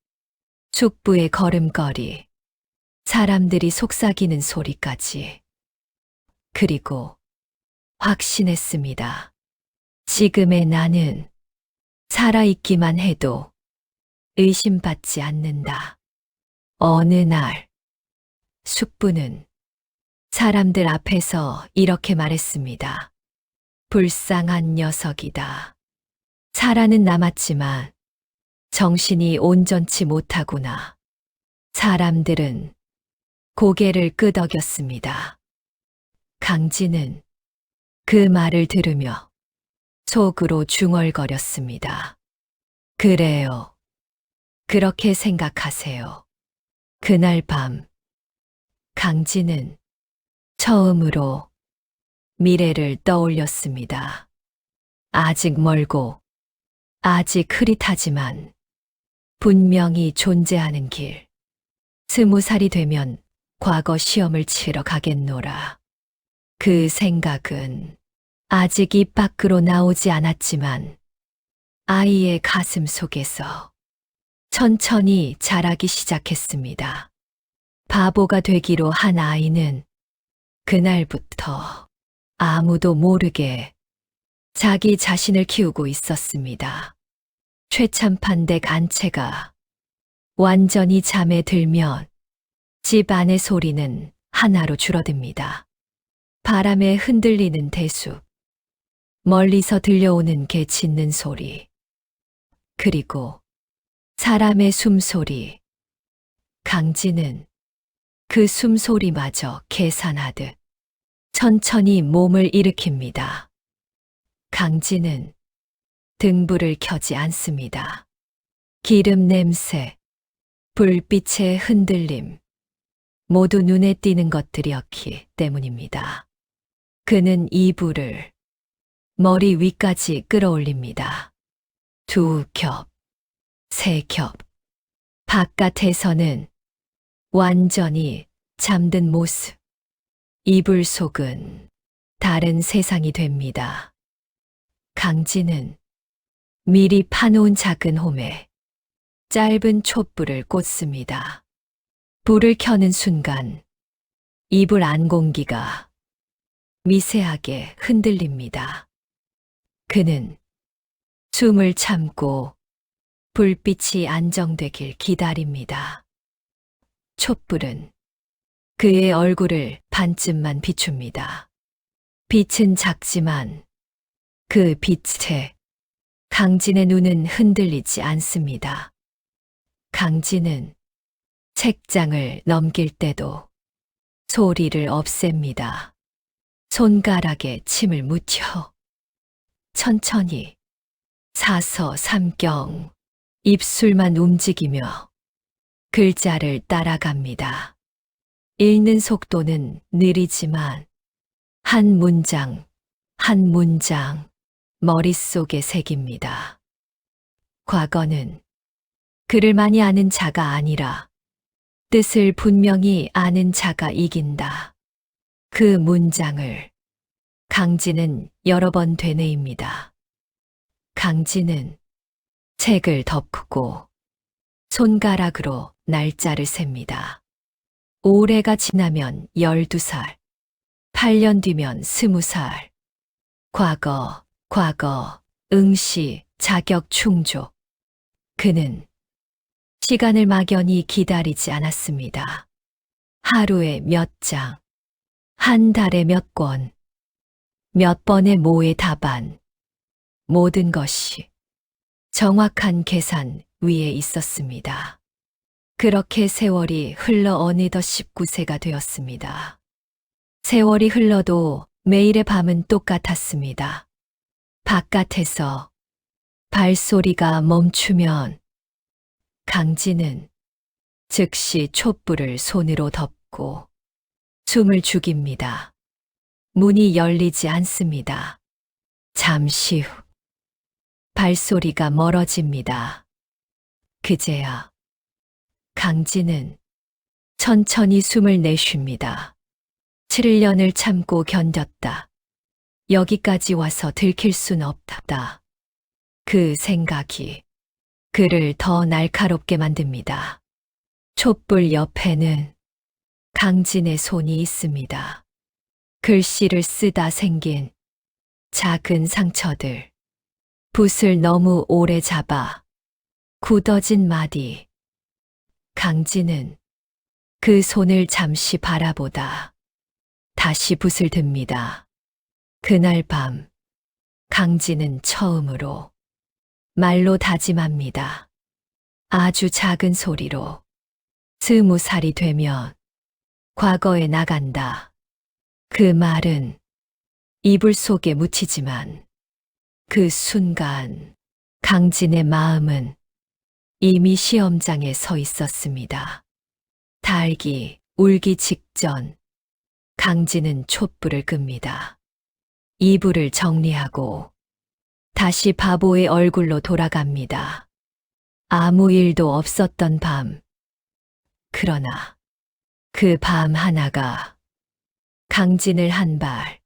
숙부의 걸음걸이, 사람들이 속삭이는 소리까지. 그리고 확신했습니다. 지금의 나는 살아있기만 해도 의심받지 않는다. 어느 날, 숙부는 사람들 앞에서 이렇게 말했습니다. 불쌍한 녀석이다. 살아는 남았지만 정신이 온전치 못하구나. 사람들은 고개를 끄덕였습니다. 강진은 그 말을 들으며 속으로 중얼거렸습니다. 그래요. 그렇게 생각하세요. 그날 밤, 강진은 처음으로 미래를 떠올렸습니다. 아직 멀고, 아직 흐릿하지만 분명히 존재하는 길. 20살이 되면 과거 시험을 치러 가겠노라. 그 생각은 아직 입 밖으로 나오지 않았지만 아이의 가슴 속에서 천천히 자라기 시작했습니다. 바보가 되기로 한 아이는 그날부터 아무도 모르게 자기 자신을 키우고 있었습니다. 최참판댁 안채가 완전히 잠에 들면 집 안의 소리는 하나로 줄어듭니다. 바람에 흔들리는 대숲, 멀리서 들려오는 개 짖는 소리, 그리고 사람의 숨소리. 강진은 그 숨소리마저 계산하듯 천천히 몸을 일으킵니다. 강진은 등불을 켜지 않습니다. 기름 냄새, 불빛의 흔들림, 모두 눈에 띄는 것들이었기 때문입니다. 그는 이불을 머리 위까지 끌어올립니다. 2겹, 3겹. 바깥에서는 완전히 잠든 모습. 이불 속은 다른 세상이 됩니다. 강진은 미리 파놓은 작은 홈에 짧은 촛불을 꽂습니다. 불을 켜는 순간 이불 안 공기가 미세하게 흔들립니다. 그는 숨을 참고 불빛이 안정되길 기다립니다. 촛불은 그의 얼굴을 반쯤만 비춥니다. 빛은 작지만 그 빛에 강진의 눈은 흔들리지 않습니다. 강진은 책장을 넘길 때도 소리를 없앱니다. 손가락에 침을 묻혀 천천히 사서 삼경 입술만 움직이며 글자를 따라갑니다. 읽는 속도는 느리지만 한 문장, 한 문장 머릿속에 새깁니다. 과거는 글을 많이 아는 자가 아니라 뜻을 분명히 아는 자가 이긴다. 그 문장을 강진은 여러 번 되뇌입니다. 강진은 책을 덮고 손가락으로 날짜를 셉니다. 올해가 지나면 12살, 8년 뒤면 20살. 과거, 응시, 자격 충족. 그는 시간을 막연히 기다리지 않았습니다. 하루에 몇 장, 한 달에 몇 권, 몇 번의 모의 답안. 모든 것이 정확한 계산 위에 있었습니다. 그렇게 세월이 흘러 어느덧 19세가 되었습니다. 세월이 흘러도 매일의 밤은 똑같았습니다. 바깥에서 발소리가 멈추면 강진은 즉시 촛불을 손으로 덮고 숨을 죽입니다. 문이 열리지 않습니다. 잠시 후 발소리가 멀어집니다. 그제야 강진은 천천히 숨을 내쉽니다. 7년을 참고 견뎠다. 여기까지 와서 들킬 순 없다. 그 생각이 그를 더 날카롭게 만듭니다. 촛불 옆에는 강진의 손이 있습니다. 글씨를 쓰다 생긴 작은 상처들. 붓을 너무 오래 잡아 굳어진 마디. 강진은 그 손을 잠시 바라보다 다시 붓을 듭니다. 그날 밤 강진은 처음으로 말로 다짐합니다. 아주 작은 소리로 20살이 되면 과거에 나간다. 그 말은 이불 속에 묻히지만 그 순간 강진의 마음은 이미 시험장에 서 있었습니다. 달기 울기 직전 강진은 촛불을 끕니다. 이불을 정리하고 다시 바보의 얼굴로 돌아갑니다. 아무 일도 없었던 밤. 그러나 그 밤 하나가 강진을 한 발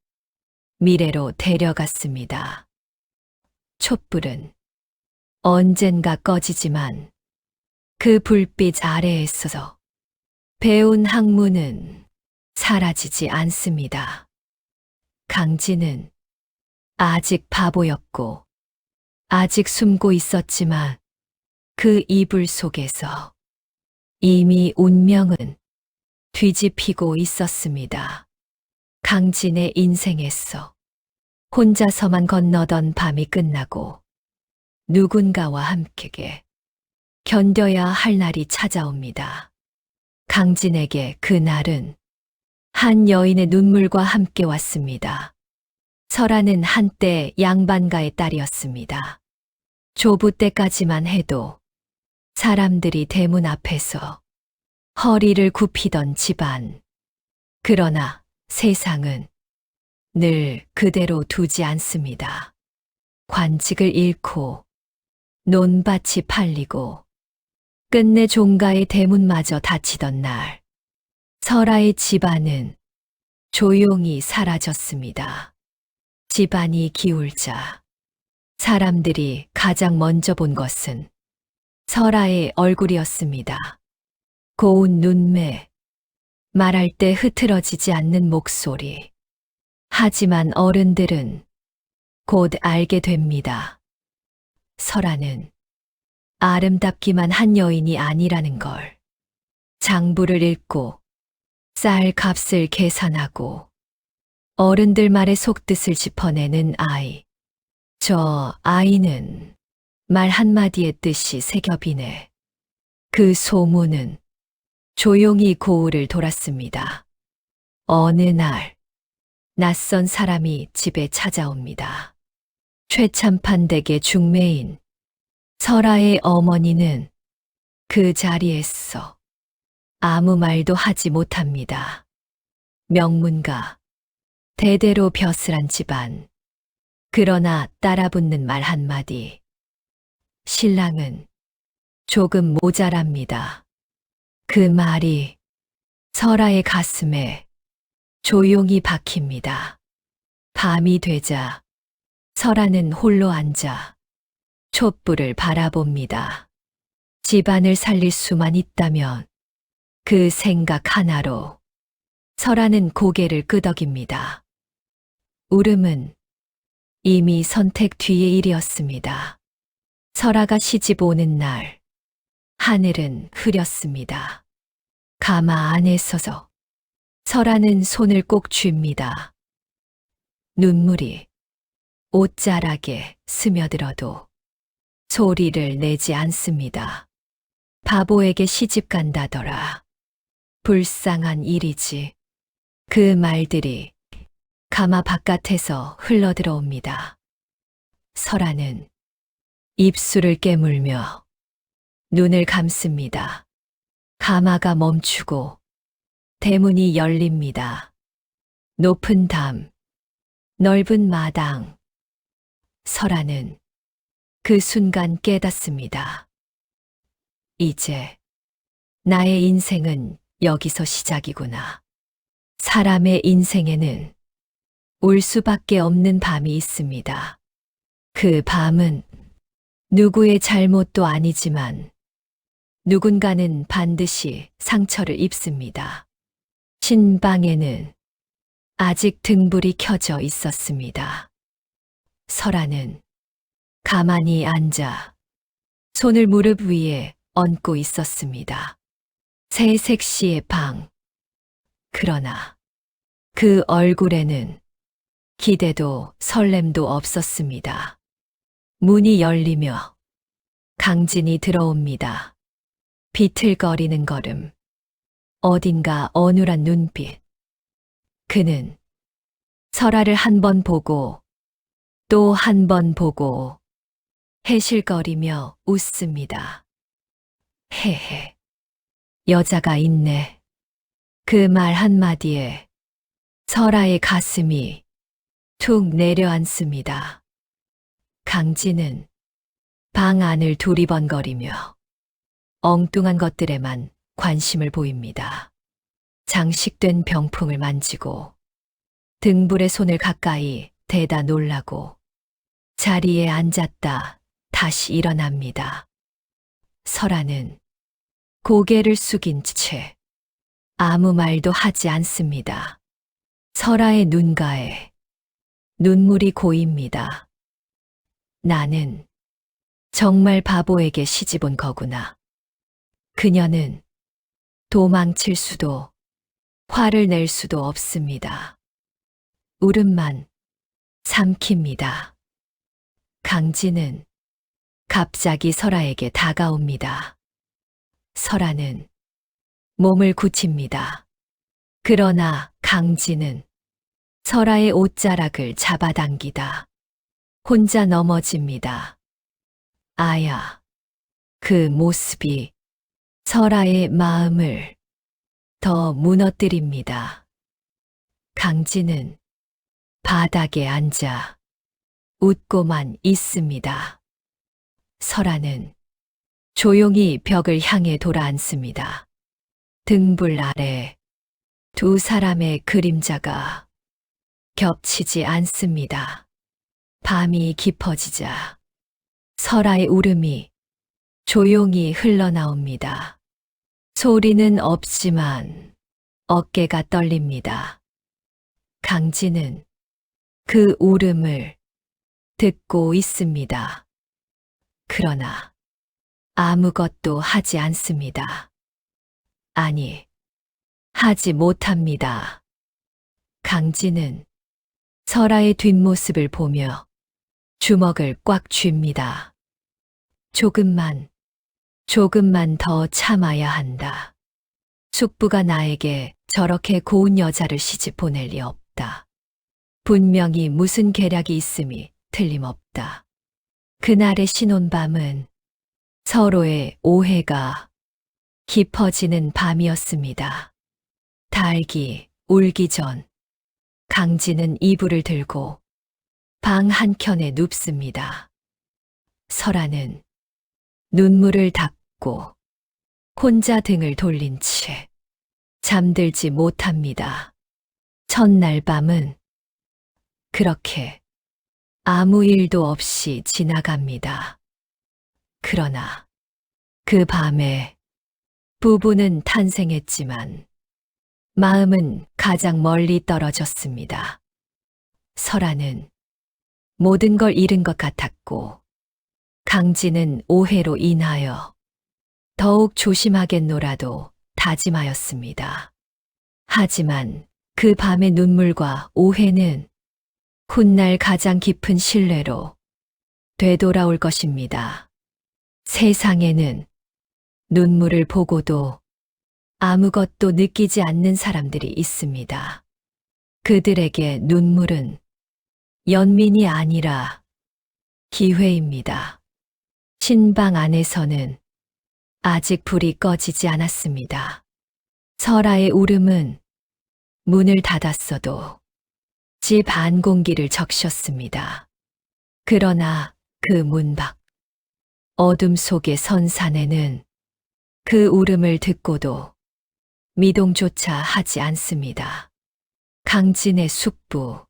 미래로 데려갔습니다. 촛불은 언젠가 꺼지지만 그 불빛 아래에서 배운 학문은 사라지지 않습니다. 강진은 아직 바보였고 아직 숨고 있었지만 그 이불 속에서 이미 운명은 뒤집히고 있었습니다. 강진의 인생에서 혼자서만 건너던 밤이 끝나고 누군가와 함께 견뎌야 할 날이 찾아옵니다. 강진에게 그 날은 한 여인의 눈물과 함께 왔습니다. 설아는 한때 양반가의 딸이었습니다. 조부 때까지만 해도 사람들이 대문 앞에서 허리를 굽히던 집안. 그러나 세상은 늘 그대로 두지 않습니다. 관직을 잃고 논밭이 팔리고 끝내 종가의 대문마저 닫히던 날, 설아의 집안은 조용히 사라졌습니다. 집안이 기울자 사람들이 가장 먼저 본 것은 설아의 얼굴이었습니다. 고운 눈매, 말할 때 흐트러지지 않는 목소리. 하지만 어른들은 곧 알게 됩니다. 설아는 아름답기만 한 여인이 아니라는 걸. 장부를 읽고 쌀 값을 계산하고 어른들 말의 속뜻을 짚어내는 아이. 저 아이는 말 한마디의 뜻이 새겨비네. 그 소문은 조용히 고을을 돌았습니다. 어느 날 낯선 사람이 집에 찾아옵니다. 최참판 댁의 중매인 설아의 어머니는 그 자리에서 아무 말도 하지 못합니다. 명문가, 대대로 벼슬한 집안. 그러나 따라붙는 말 한마디. 신랑은 조금 모자랍니다. 그 말이 설아의 가슴에 조용히 박힙니다. 밤이 되자 설아는 홀로 앉아 촛불을 바라봅니다. 집안을 살릴 수만 있다면 그 생각 하나로 설아는 고개를 끄덕입니다. 울음은 이미 선택 뒤의 일이었습니다. 설아가 시집 오는 날 하늘은 흐렸습니다. 가마 안에 서서 설아는 손을 꼭 쥡니다. 눈물이 옷자락에 스며들어도 소리를 내지 않습니다. 바보에게 시집 간다더라. 불쌍한 일이지. 그 말들이 가마 바깥에서 흘러들어옵니다. 설아는 입술을 깨물며 눈을 감습니다. 가마가 멈추고 대문이 열립니다. 높은 담, 넓은 마당. 설아는 그 순간 깨닫습니다. 이제 나의 인생은 여기서 시작이구나. 사람의 인생에는 울 수밖에 없는 밤이 있습니다. 그 밤은 누구의 잘못도 아니지만 누군가는 반드시 상처를 입습니다. 신방에는 아직 등불이 켜져 있었습니다. 설아는 가만히 앉아 손을 무릎 위에 얹고 있었습니다. 새색시의 방. 그러나 그 얼굴에는 기대도 설렘도 없었습니다. 문이 열리며 강진이 들어옵니다. 비틀거리는 걸음, 어딘가 어눌한 눈빛. 그는 설아를 한 번 보고 또 한 번 보고 해실거리며 웃습니다. 헤헤, 여자가 있네. 그 말 한마디에 설아의 가슴이 툭 내려앉습니다. 강진은 방 안을 두리번거리며 엉뚱한 것들에만 관심을 보입니다. 장식된 병풍을 만지고 등불에 손을 가까이 대다 놀라고 자리에 앉았다 다시 일어납니다. 설아는 고개를 숙인 채 아무 말도 하지 않습니다. 설아의 눈가에 눈물이 고입니다. 나는 정말 바보에게 시집 온 거구나. 그녀는 도망칠 수도 화를 낼 수도 없습니다. 울음만 삼킵니다. 강진은 갑자기 설아에게 다가옵니다. 설아는 몸을 굳힙니다. 그러나 강진은 설아의 옷자락을 잡아당기다 혼자 넘어집니다. 아야, 그 모습이 설아의 마음을 더 무너뜨립니다. 강진은 바닥에 앉아 웃고만 있습니다. 설아는 조용히 벽을 향해 돌아앉습니다. 등불 아래 두 사람의 그림자가 겹치지 않습니다. 밤이 깊어지자 설아의 울음이 조용히 흘러나옵니다. 소리는 없지만 어깨가 떨립니다. 강진은 그 울음을 듣고 있습니다. 그러나 아무것도 하지 않습니다. 아니, 하지 못합니다. 강진은 설아의 뒷모습을 보며 주먹을 꽉 쥡니다. 조금만 더 참아야 한다. 숙부가 나에게 저렇게 고운 여자를 시집 보낼 리 없다. 분명히 무슨 계략이 있음이 틀림없다. 그날의 신혼밤은 서로의 오해가 깊어지는 밤이었습니다. 달기 울기 전 강진은 이불을 들고 방 한켠에 눕습니다. 설아는 눈물을 닦고 혼자 등을 돌린 채 잠들지 못합니다. 첫날 밤은 그렇게 아무 일도 없이 지나갑니다. 그러나 그 밤에 부부는 탄생했지만 마음은 가장 멀리 떨어졌습니다. 설아는 모든 걸 잃은 것 같았고 강진은 오해로 인하여 더욱 조심하겠노라도 다짐하였습니다. 하지만 그 밤의 눈물과 오해는 훗날 가장 깊은 신뢰로 되돌아올 것입니다. 세상에는 눈물을 보고도 아무것도 느끼지 않는 사람들이 있습니다. 그들에게 눈물은 연민이 아니라 기회입니다. 신방 안에서는 아직 불이 꺼지지 않았습니다. 설아의 울음은 문을 닫았어도 집 안 공기를 적셨습니다. 그러나 그 문 밖 어둠 속의 선산에는 그 울음을 듣고도 미동조차 하지 않습니다. 강진의 숙부,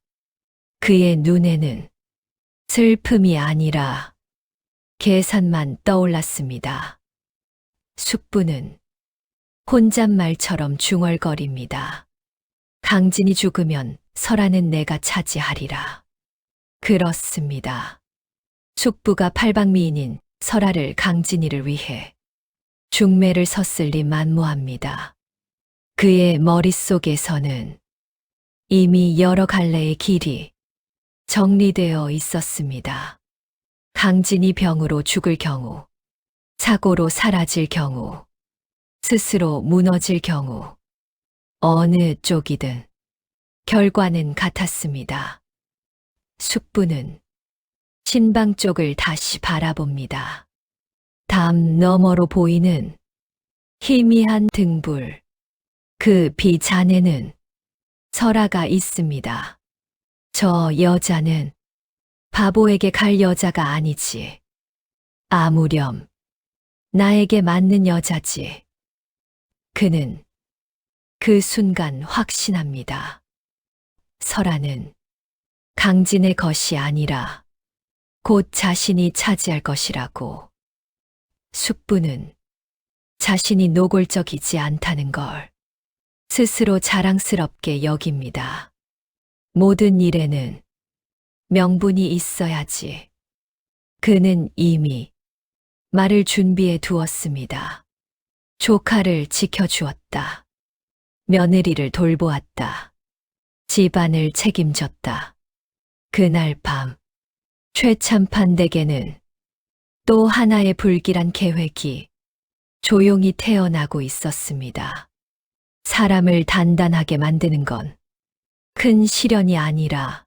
그의 눈에는 슬픔이 아니라 계산만 떠올랐습니다. 숙부는 혼잣말처럼 중얼거립니다. 강진이 죽으면 설아는 내가 차지하리라. 그렇습니다. 숙부가 팔방미인인 설아를 강진이를 위해 중매를 섰을리 만무합니다. 그의 머릿속에서는 이미 여러 갈래의 길이 정리되어 있었습니다. 강진이 병으로 죽을 경우, 사고로 사라질 경우, 스스로 무너질 경우, 어느 쪽이든 결과는 같았습니다. 숙부는 신방 쪽을 다시 바라봅니다. 담 너머로 보이는 희미한 등불, 그 빛 안에는 설아가 있습니다. 저 여자는 바보에게 갈 여자가 아니지. 아무렴 나에게 맞는 여자지. 그는 그 순간 확신합니다. 설아는 강진의 것이 아니라 곧 자신이 차지할 것이라고. 숙부는 자신이 노골적이지 않다는 걸 스스로 자랑스럽게 여깁니다. 모든 일에는 명분이 있어야지. 그는 이미 말을 준비해 두었습니다. 조카를 지켜주었다. 며느리를 돌보았다. 집안을 책임졌다. 그날 밤 최참판 댁에는 또 하나의 불길한 계획이 조용히 태어나고 있었습니다. 사람을 단단하게 만드는 건 큰 시련이 아니라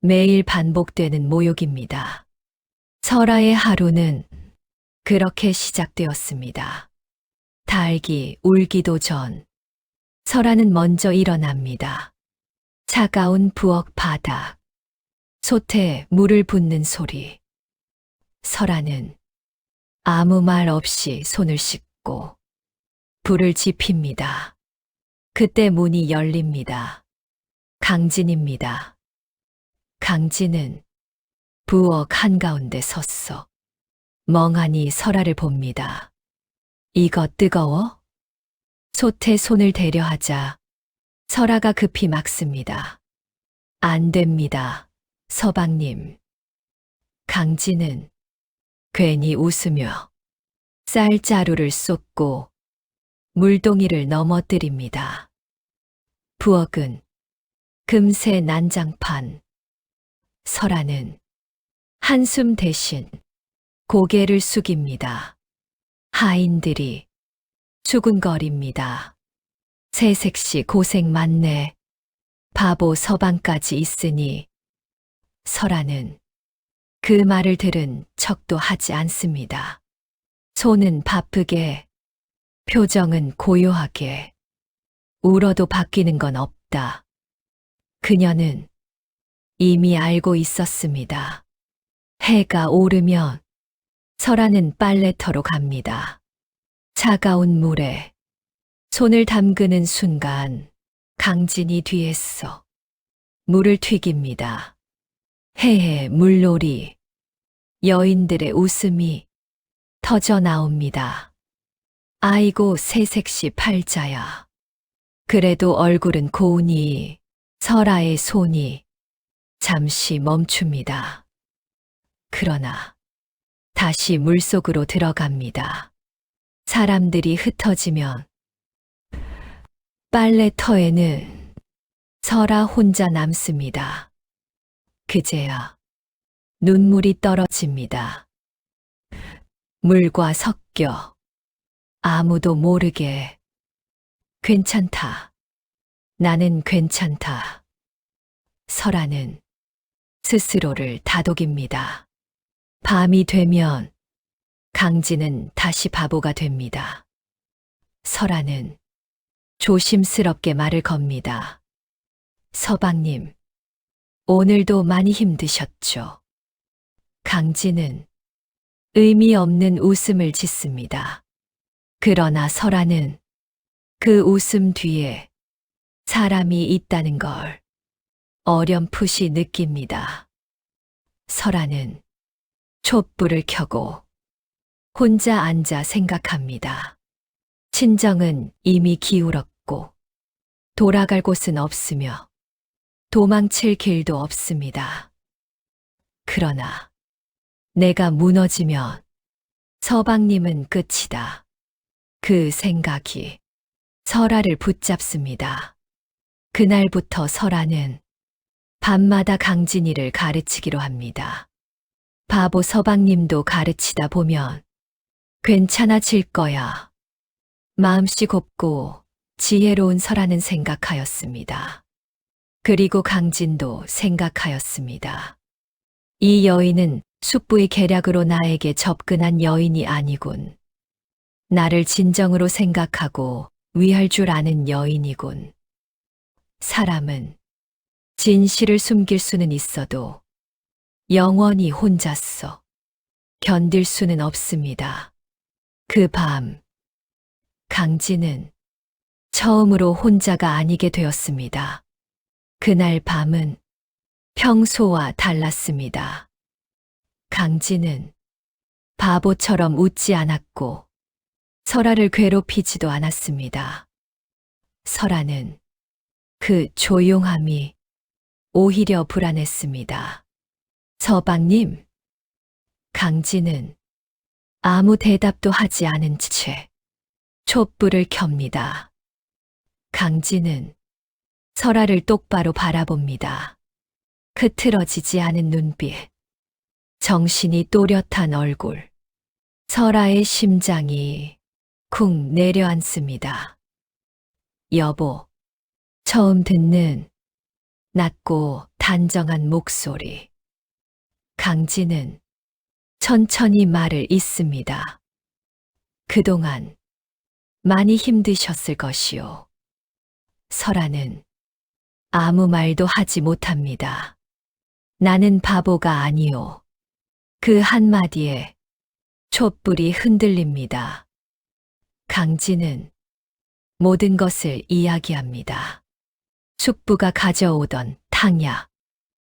매일 반복되는 모욕입니다. 설아의 하루는 그렇게 시작되었습니다. 닭이 울기도 전 설아는 먼저 일어납니다. 차가운 부엌 바닥, 솥에 물을 붓는 소리. 설아는 아무 말 없이 손을 씻고 불을 지핍니다. 그때 문이 열립니다. 강진입니다. 강진은 부엌 한가운데 섰어 멍하니 설아를 봅니다. 이거 뜨거워? 솥에 손을 대려 하자 설아가 급히 막습니다. 안 됩니다, 서방님. 강진은 괜히 웃으며 쌀자루를 쏟고 물동이를 넘어뜨립니다. 부엌은 금세 난장판. 설아는 한숨 대신 고개를 숙입니다. 하인들이 수군거립니다. 새색시 고생 많네. 바보 서방까지 있으니. 설아는 그 말을 들은 척도 하지 않습니다. 손은 바쁘게, 표정은 고요하게. 울어도 바뀌는 건 없다. 그녀는 이미 알고 있었습니다. 해가 오르면 설아는 빨래터로 갑니다. 차가운 물에 손을 담그는 순간 강진이 뒤에서 물을 튀깁니다. 해에 물놀이, 여인들의 웃음이 터져 나옵니다. 아이고 새색시 팔자야. 그래도 얼굴은 고우니 설아의 손이 잠시 멈춥니다. 그러나 다시 물속으로 들어갑니다. 사람들이 흩어지면 빨래터에는 설아 혼자 남습니다. 그제야 눈물이 떨어집니다. 물과 섞여 아무도 모르게 괜찮다. 나는 괜찮다. 설아는 스스로를 다독입니다. 밤이 되면 강진은 다시 바보가 됩니다. 설아는 조심스럽게 말을 겁니다. 서방님, 오늘도 많이 힘드셨죠? 강진은 의미 없는 웃음을 짓습니다. 그러나 설아는 그 웃음 뒤에 사람이 있다는 걸 어렴풋이 느낍니다. 설아는 촛불을 켜고 혼자 앉아 생각합니다. 친정은 이미 기울었고 돌아갈 곳은 없으며 도망칠 길도 없습니다. 그러나 내가 무너지면 서방님은 끝이다. 그 생각이 설아를 붙잡습니다. 그날부터 설아는 밤마다 강진이를 가르치기로 합니다. 바보 서방님도 가르치다 보면 괜찮아질 거야. 마음씨 곱고 지혜로운 설아는 생각하였습니다. 그리고 강진도 생각하였습니다. 이 여인은 숙부의 계략으로 나에게 접근한 여인이 아니군. 나를 진정으로 생각하고 위할 줄 아는 여인이군. 사람은 진실을 숨길 수는 있어도 영원히 혼자서 견딜 수는 없습니다. 그 밤, 강진은 처음으로 혼자가 아니게 되었습니다. 그날 밤은 평소와 달랐습니다. 강진은 바보처럼 웃지 않았고 설아를 괴롭히지도 않았습니다. 설아는 그 조용함이 오히려 불안했습니다. 서방님, 강진은 아무 대답도 하지 않은 채 촛불을 켭니다. 강진은 설아를 똑바로 바라봅니다. 흐트러지지 않은 눈빛, 정신이 또렷한 얼굴, 설아의 심장이 쿵 내려앉습니다. 여보, 처음 듣는 낮고 단정한 목소리. 강진은 천천히 말을 잇습니다. 그동안 많이 힘드셨을 것이오. 설아는 아무 말도 하지 못합니다. 나는 바보가 아니오. 그 한마디에 촛불이 흔들립니다. 강진은 모든 것을 이야기합니다. 숙부가 가져오던 탕약,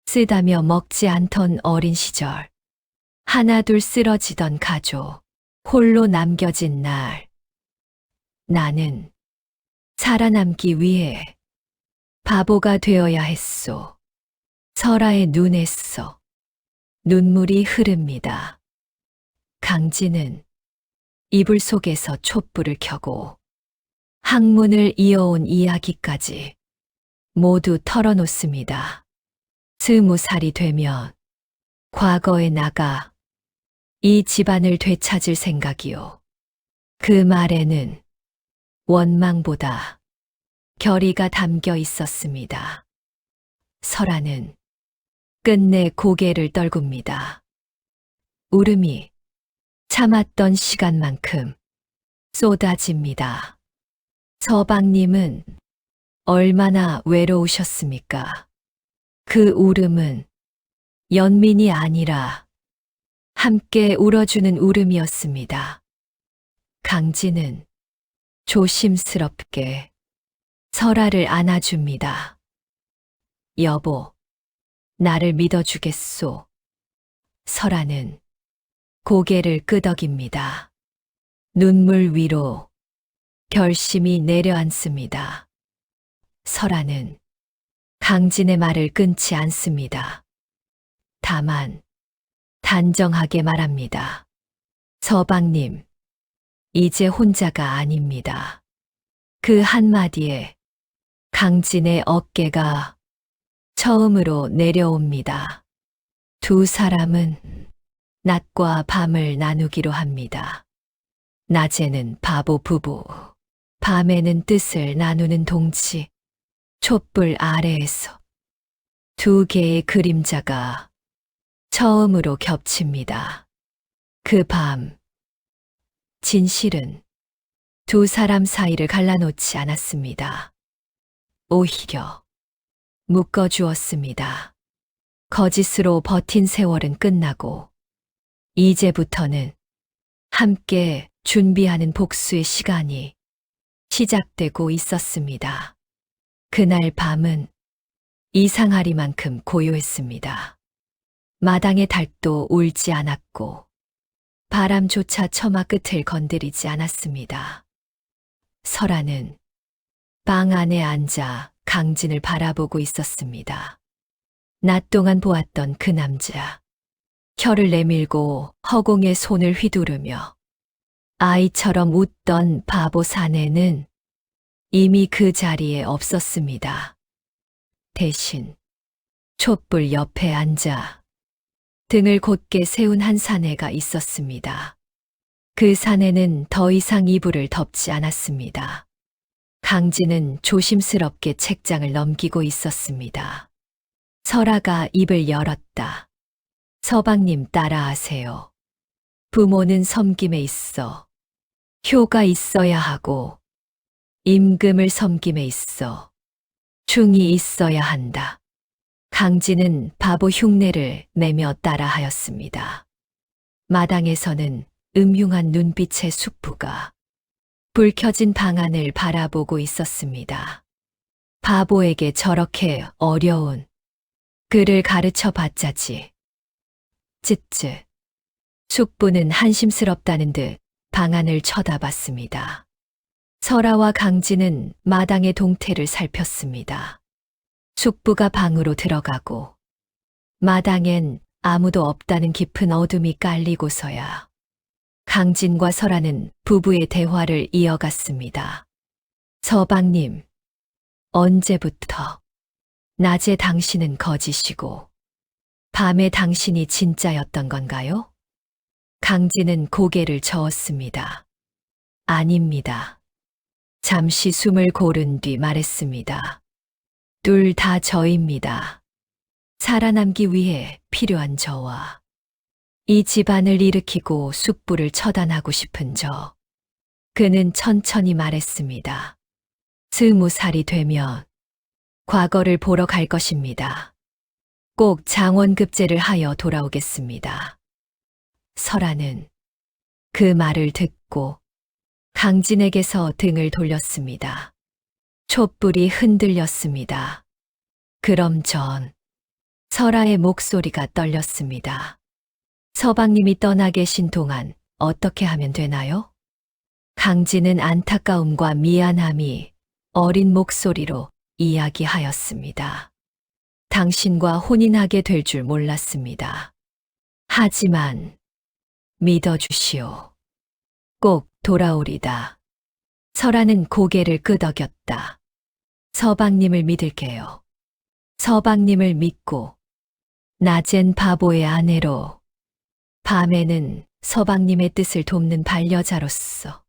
쓰다며 먹지 않던 어린 시절, 하나둘 쓰러지던 가족, 홀로 남겨진 날. 나는 살아남기 위해 바보가 되어야 했소. 설아의 눈에서 눈물이 흐릅니다. 강진은 이불 속에서 촛불을 켜고 학문을 이어온 이야기까지 모두 털어놓습니다. 20살이 되면 과거에 나가 이 집안을 되찾을 생각이요. 그 말에는 원망보다 결의가 담겨 있었습니다. 설아는 끝내 고개를 떨굽니다. 울음이 참았던 시간만큼 쏟아집니다. 서방님은 얼마나 외로우셨습니까? 그 울음은 연민이 아니라 함께 울어주는 울음이었습니다. 강진은 조심스럽게 설아를 안아줍니다. 여보, 나를 믿어주겠소? 설아는 고개를 끄덕입니다. 눈물 위로 결심이 내려앉습니다. 설아는 강진의 말을 끊지 않습니다. 다만 단정하게 말합니다. 서방님, 이제 혼자가 아닙니다. 그 한마디에 강진의 어깨가 처음으로 내려옵니다. 두 사람은 낮과 밤을 나누기로 합니다. 낮에는 바보 부부, 밤에는 뜻을 나누는 동지, 촛불 아래에서 두 개의 그림자가 처음으로 겹칩니다. 그 밤, 진실은 두 사람 사이를 갈라놓지 않았습니다. 오히려 묶어주었습니다. 거짓으로 버틴 세월은 끝나고 이제부터는 함께 준비하는 복수의 시간이 시작되고 있었습니다. 그날 밤은 이상하리만큼 고요했습니다. 마당의 닭도 울지 않았고 바람조차 처마 끝을 건드리지 않았습니다. 설아는 방 안에 앉아 강진을 바라보고 있었습니다. 낮 동안 보았던 그 남자, 혀를 내밀고 허공에 손을 휘두르며 아이처럼 웃던 바보 사내는 이미 그 자리에 없었습니다. 대신 촛불 옆에 앉아 등을 곧게 세운 한 사내가 있었습니다. 그 사내는 더 이상 이불을 덮지 않았습니다. 강진은 조심스럽게 책장을 넘기고 있었습니다. 설아가 입을 열었다. 서방님 따라하세요. 부모는 섬김에 있어 효가 있어야 하고 임금을 섬김에 있어 충이 있어야 한다. 강진은 바보 흉내를 내며 따라하였습니다. 마당에서는 음흉한 눈빛의 숙부가 불 켜진 방 안을 바라보고 있었습니다. 바보에게 저렇게 어려운 글을 가르쳐 봤자지. 쯧쯧. 숙부는 한심스럽다는 듯 방 안을 쳐다봤습니다. 설아와 강진은 마당의 동태를 살폈습니다. 숙부가 방으로 들어가고 마당엔 아무도 없다는 깊은 어둠이 깔리고서야 강진과 설아는 부부의 대화를 이어갔습니다. 서방님, 언제부터 낮에 당신은 거짓이고 밤에 당신이 진짜였던 건가요? 강진은 고개를 저었습니다. 아닙니다. 잠시 숨을 고른 뒤 말했습니다. 둘 다 저입니다. 살아남기 위해 필요한 저와 이 집안을 일으키고 숙부를 처단하고 싶은 저. 그는 천천히 말했습니다. 20살이 되면 과거를 보러 갈 것입니다. 꼭 장원급제를 하여 돌아오겠습니다. 설아는 그 말을 듣고 강진에게서 등을 돌렸습니다. 촛불이 흔들렸습니다. 그럼 전 설아의 목소리가 떨렸습니다. 서방님이 떠나 계신 동안 어떻게 하면 되나요? 강진은 안타까움과 미안함이 어린 목소리로 이야기하였습니다. 당신과 혼인하게 될 줄 몰랐습니다. 하지만 믿어주시오. 꼭 돌아오리다. 설아는 고개를 끄덕였다. 서방님을 믿을게요. 서방님을 믿고 낮엔 바보의 아내로 밤에는 서방님의 뜻을 돕는 반려자로서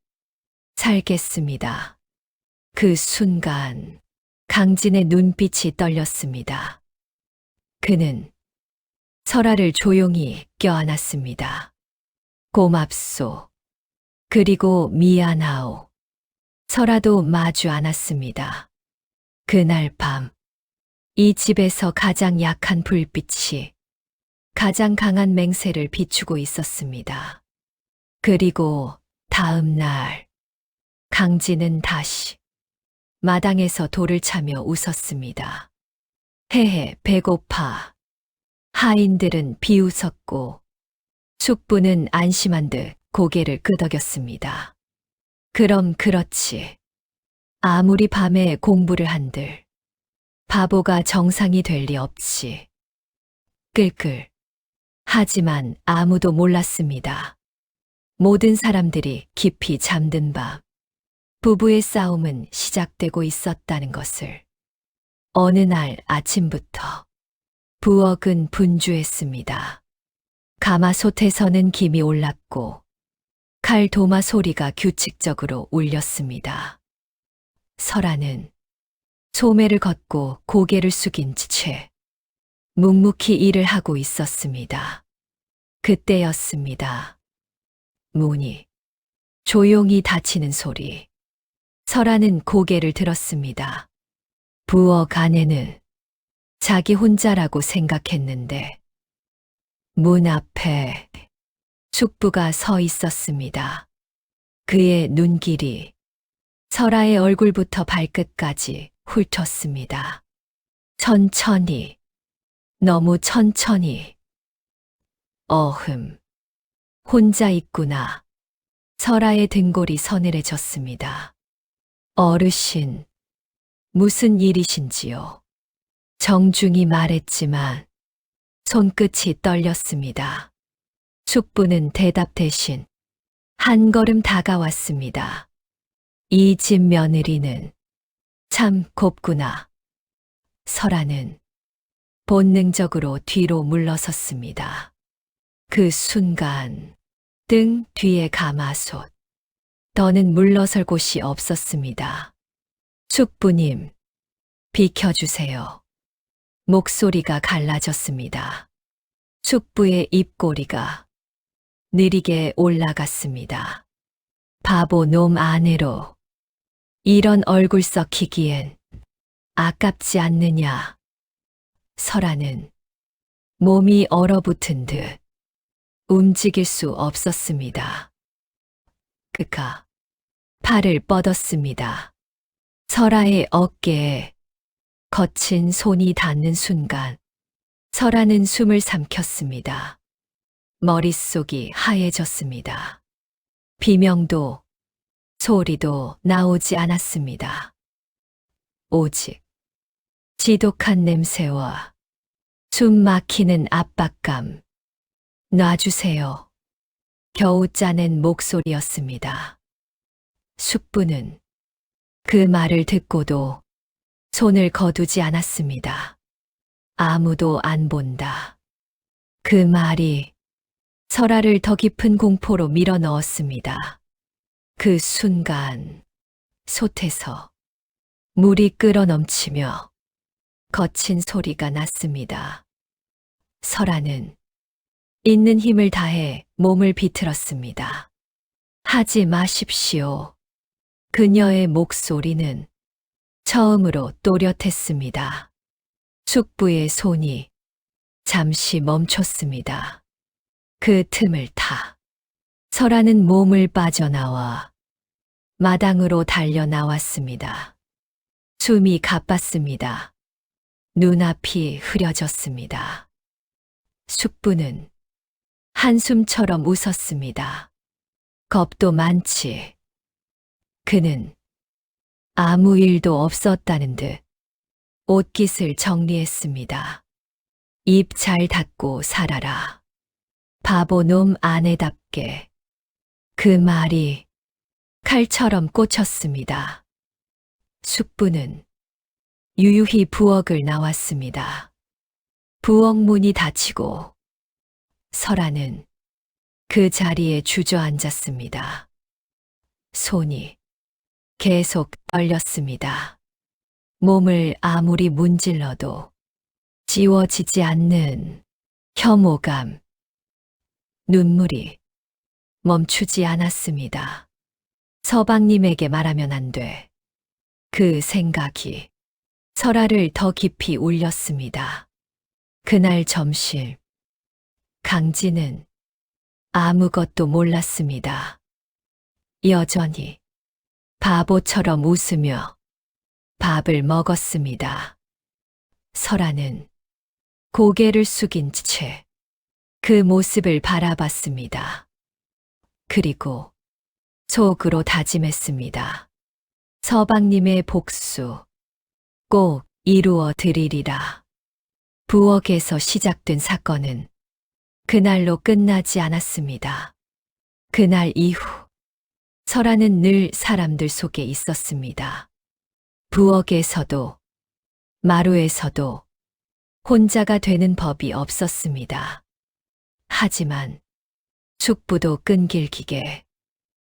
살겠습니다. 그 순간 강진의 눈빛이 떨렸습니다. 그는 설아를 조용히 껴안았습니다. 고맙소. 그리고 미안하오. 설아도 마주 않았습니다. 그날 밤 이 집에서 가장 약한 불빛이 가장 강한 맹세를 비추고 있었습니다. 그리고 다음 날, 강진은 다시 마당에서 돌을 차며 웃었습니다. 헤헤, 배고파. 하인들은 비웃었고, 숙부는 안심한 듯 고개를 끄덕였습니다. 그럼 그렇지. 아무리 밤에 공부를 한들 바보가 정상이 될 리 없지. 끌끌. 하지만 아무도 몰랐습니다. 모든 사람들이 깊이 잠든 밤, 부부의 싸움은 시작되고 있었다는 것을. 어느 날 아침부터 부엌은 분주했습니다. 가마솥에서는 김이 올랐고 칼 도마 소리가 규칙적으로 울렸습니다. 설아는 소매를 걷고 고개를 숙인 채 묵묵히 일을 하고 있었습니다. 그때였습니다. 문이 조용히 닫히는 소리. 설아는 고개를 들었습니다. 부엌 안에는 자기 혼자라고 생각했는데 문 앞에 숙부가 서 있었습니다. 그의 눈길이 설아의 얼굴부터 발끝까지 훑었습니다. 천천히, 너무 천천히. 어흠, 혼자 있구나. 설아의 등골이 서늘해졌습니다. 어르신, 무슨 일이신지요? 정중히 말했지만 손끝이 떨렸습니다. 숙부는 대답 대신 한 걸음 다가왔습니다. 이 집 며느리는 참 곱구나. 설아는 본능적으로 뒤로 물러섰습니다. 그 순간 등 뒤에 가마솥. 더는 물러설 곳이 없었습니다. 숙부님, 비켜주세요. 목소리가 갈라졌습니다. 숙부의 입꼬리가 느리게 올라갔습니다. 바보 놈 아내로 이런 얼굴 썩히기엔 아깝지 않느냐. 설아는 몸이 얼어붙은 듯 움직일 수 없었습니다. 그가 팔을 뻗었습니다. 설아의 어깨에 거친 손이 닿는 순간 설아는 숨을 삼켰습니다. 머릿속이 하얘졌습니다. 비명도 소리도 나오지 않았습니다. 오직 지독한 냄새와 숨 막히는 압박감. 놔주세요. 겨우 짜낸 목소리였습니다. 숙부는 그 말을 듣고도 손을 거두지 않았습니다. 아무도 안 본다. 그 말이 설아를 더 깊은 공포로 밀어 넣었습니다. 그 순간 솥에서 물이 끓어 넘치며 거친 소리가 났습니다. 설아는 있는 힘을 다해 몸을 비틀었습니다. 하지 마십시오. 그녀의 목소리는 처음으로 또렷했습니다. 숙부의 손이 잠시 멈췄습니다. 그 틈을 타 설아는 몸을 빠져나와 마당으로 달려 나왔습니다. 숨이 가빴습니다. 눈앞이 흐려졌습니다. 숙부는 한숨처럼 웃었습니다. 겁도 많지. 그는 아무 일도 없었다는 듯 옷깃을 정리했습니다. 입 잘 닫고 살아라. 바보 놈 아내답게. 그 말이 칼처럼 꽂혔습니다. 숙부는 유유히 부엌을 나왔습니다. 부엌 문이 닫히고 설아는 그 자리에 주저앉았습니다. 손이 계속 떨렸습니다. 몸을 아무리 문질러도 지워지지 않는 혐오감. 눈물이 멈추지 않았습니다. 서방님에게 말하면 안 돼. 그 생각이 설아를 더 깊이 울렸습니다. 그날 점심, 강진은 아무것도 몰랐습니다. 여전히 바보처럼 웃으며 밥을 먹었습니다. 설아는 고개를 숙인 채 그 모습을 바라봤습니다. 그리고 속으로 다짐했습니다. 서방님의 복수 꼭 이루어 드리리라. 부엌에서 시작된 사건은 그날로 끝나지 않았습니다. 그날 이후 설아는 늘 사람들 속에 있었습니다. 부엌에서도 마루에서도 혼자가 되는 법이 없었습니다. 하지만 숙부도 끈질기게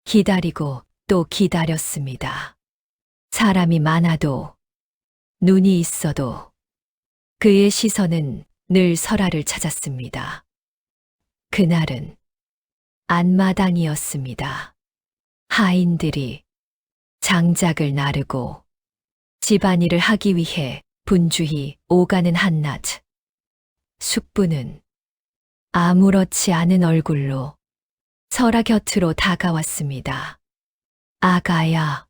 기다리고 또 기다렸습니다. 사람이 많아도 눈이 있어도 그의 시선은 늘 설아를 찾았습니다. 그날은 안마당이었습니다. 하인들이 장작을 나르고 집안일을 하기 위해 분주히 오가는 한낮, 숙부는 아무렇지 않은 얼굴로 설아 곁으로 다가왔습니다. 아가야,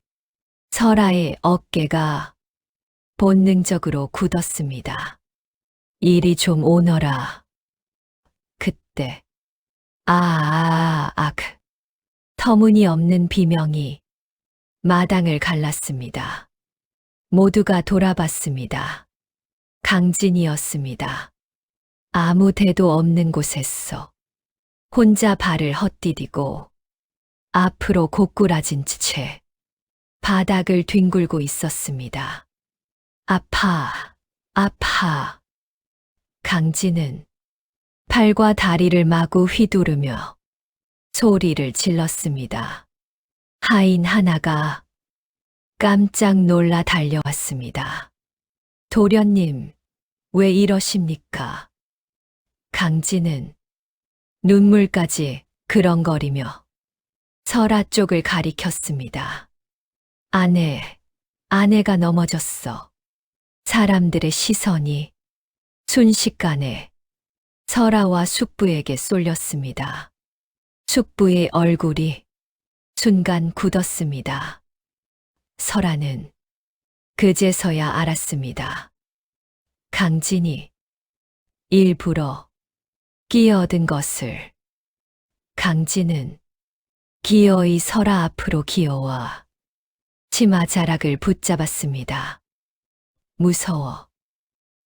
설아의 어깨가 본능적으로 굳었습니다. 이리 좀 오너라. 그때 터무니없는 비명이 마당을 갈랐습니다. 모두가 돌아봤습니다. 강진이었습니다. 아무 데도 없는 곳에서 혼자 발을 헛디디고 앞으로 고꾸라진 채 바닥을 뒹굴고 있었습니다. 아파. 강진은 팔과 다리를 마구 휘두르며 소리를 질렀습니다. 하인 하나가 깜짝 놀라 달려왔습니다. 도련님, 왜 이러십니까? 강진은 눈물까지 그렁거리며 설아 쪽을 가리켰습니다. 아내가 넘어졌어. 사람들의 시선이 순식간에 설아와 숙부에게 쏠렸습니다. 숙부의 얼굴이 순간 굳었습니다. 설아는 그제서야 알았습니다. 강진이 일부러 끼어든 것을. 강진은 기어이 설아 앞으로 기어와 치마 자락을 붙잡았습니다. 무서워.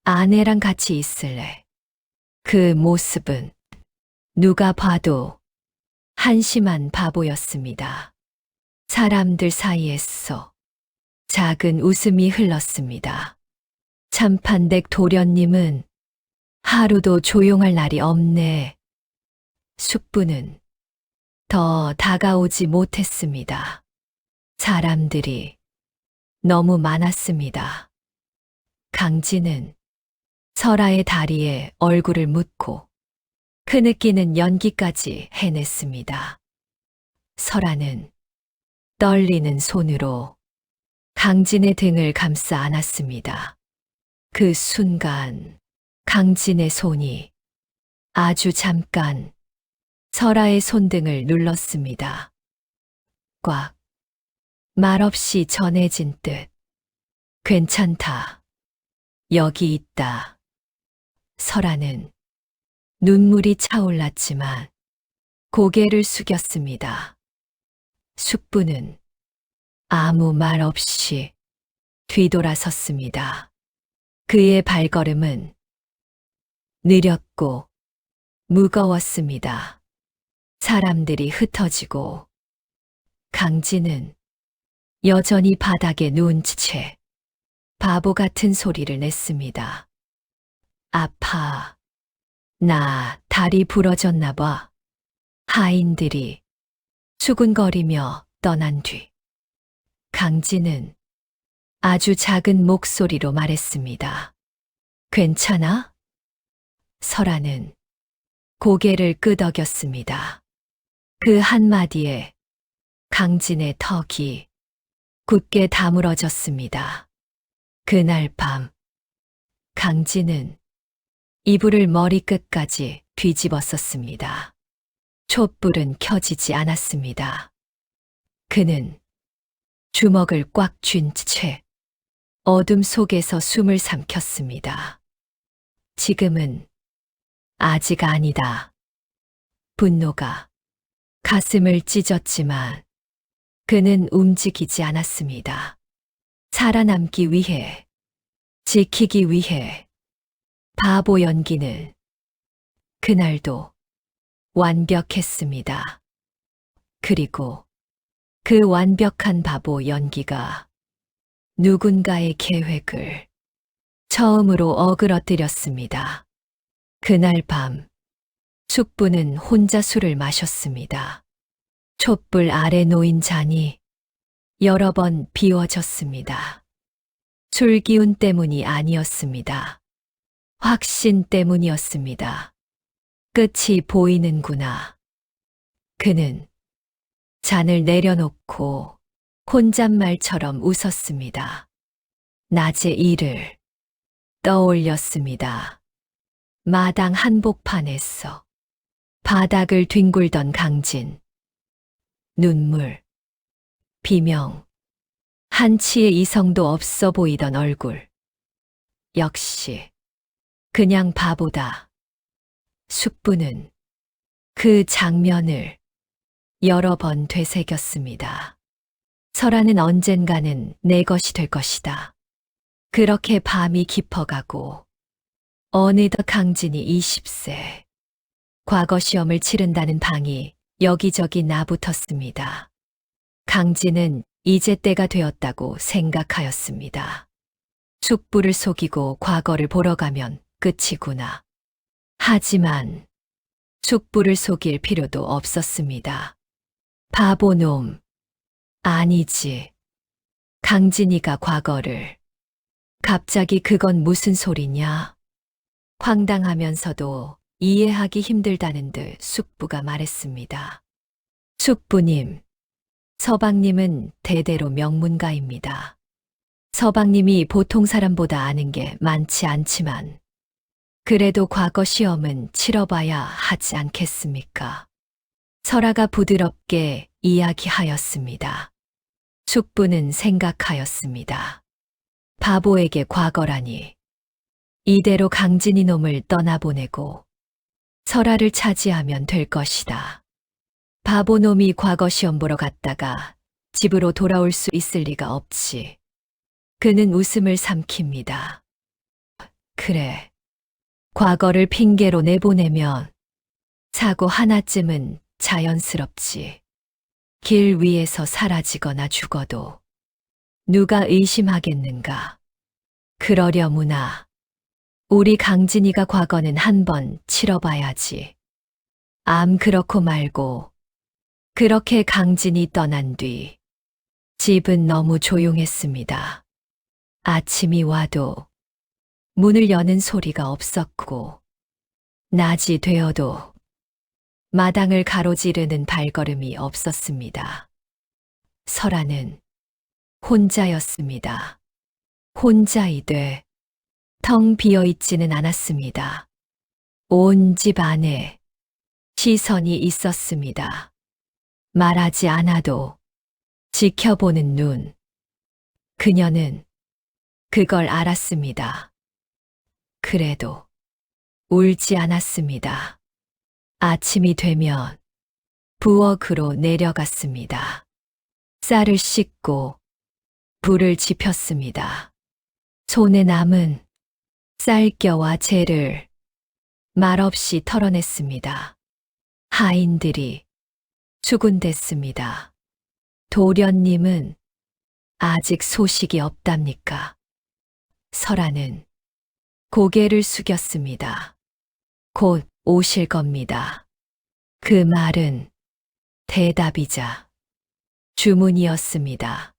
아내랑 같이 있을래. 그 모습은 누가 봐도 한심한 바보였습니다. 사람들 사이에서 작은 웃음이 흘렀습니다. 참판댁 도련님은 하루도 조용할 날이 없네. 숙부는 더 다가오지 못했습니다. 사람들이 너무 많았습니다. 강진은 설아의 다리에 얼굴을 묻고 흐느끼는 연기까지 해냈습니다. 설아는 떨리는 손으로 강진의 등을 감싸 안았습니다. 그 순간 강진의 손이 아주 잠깐 설아의 손등을 눌렀습니다. 꽉, 말없이 전해진 듯. 괜찮다. 여기 있다. 설아는 눈물이 차올랐지만 고개를 숙였습니다. 숙부는 아무 말 없이 뒤돌아섰습니다. 그의 발걸음은 느렸고 무거웠습니다. 사람들이 흩어지고 강진은 여전히 바닥에 누운 채 바보 같은 소리를 냈습니다. 아파. 나 다리 부러졌나 봐. 하인들이 수군거리며 떠난 뒤 강진은 아주 작은 목소리로 말했습니다. 괜찮아? 설아는 고개를 끄덕였습니다. 그 한마디에 강진의 턱이 굳게 다물어졌습니다. 그날 밤, 강진은 이불을 머리끝까지 뒤집었었습니다. 촛불은 켜지지 않았습니다. 그는 주먹을 꽉 쥔 채 어둠 속에서 숨을 삼켰습니다. 지금은 아직 아니다. 분노가 가슴을 찢었지만 그는 움직이지 않았습니다. 살아남기 위해, 지키기 위해 바보 연기는 그날도 완벽했습니다. 그리고 그 완벽한 바보 연기가 누군가의 계획을 처음으로 어그러뜨렸습니다. 그날 밤, 숙부는 혼자 술을 마셨습니다. 촛불 아래 놓인 잔이 여러 번 비워졌습니다. 술 기운 때문이 아니었습니다. 확신 때문이었습니다. 끝이 보이는구나. 그는 잔을 내려놓고 혼잣말처럼 웃었습니다. 낮의 일을 떠올렸습니다. 마당 한복판에서 바닥을 뒹굴던 강진. 눈물, 비명, 한치의 이성도 없어 보이던 얼굴. 역시 그냥 바보다. 숙부는 그 장면을 여러 번 되새겼습니다. 설아는 언젠가는 내 것이 될 것이다. 그렇게 밤이 깊어가고 어느덧 강진이 20세. 과거 시험을 치른다는 방이 여기저기 나붙었습니다. 강진은 이제 때가 되었다고 생각하였습니다. 숙부를 속이고 과거를 보러 가면 끝이구나. 하지만 숙부를 속일 필요도 없었습니다. 바보놈. 아니지. 강진이가 과거를. 갑자기 그건 무슨 소리냐? 황당하면서도 이해하기 힘들다는 듯 숙부가 말했습니다. 숙부님, 서방님은 대대로 명문가입니다. 서방님이 보통 사람보다 아는 게 많지 않지만 그래도 과거 시험은 치러봐야 하지 않겠습니까? 설아가 부드럽게 이야기하였습니다. 숙부는 생각하였습니다. 바보에게 과거라니. 이대로 강진이 놈을 떠나보내고 설아를 차지하면 될 것이다. 바보놈이 과거 시험 보러 갔다가 집으로 돌아올 수 있을 리가 없지. 그는 웃음을 삼킵니다. 그래. 과거를 핑계로 내보내면 사고 하나쯤은 자연스럽지. 길 위에서 사라지거나 죽어도 누가 의심하겠는가. 그러려무나 우리 강진이가 과거는 한번 치러봐야지. 암 그렇고 말고 그렇게 강진이 떠난 뒤 집은 너무 조용했습니다. 아침이 와도 문을 여는 소리가 없었고 낮이 되어도 마당을 가로지르는 발걸음이 없었습니다. 설아는 혼자였습니다. 혼자이되 텅 비어있지는 않았습니다. 온 집 안에 시선이 있었습니다. 말하지 않아도 지켜보는 눈. 그녀는 그걸 알았습니다. 그래도 울지 않았습니다. 아침이 되면 부엌으로 내려갔습니다. 쌀을 씻고 불을 지폈습니다. 손에 남은 쌀겨와 재를 말없이 털어냈습니다. 하인들이 수군댔습니다. 도련님은 아직 소식이 없답니까? 설아는 고개를 숙였습니다. 곧 오실 겁니다. 그 말은 대답이자 주문이었습니다.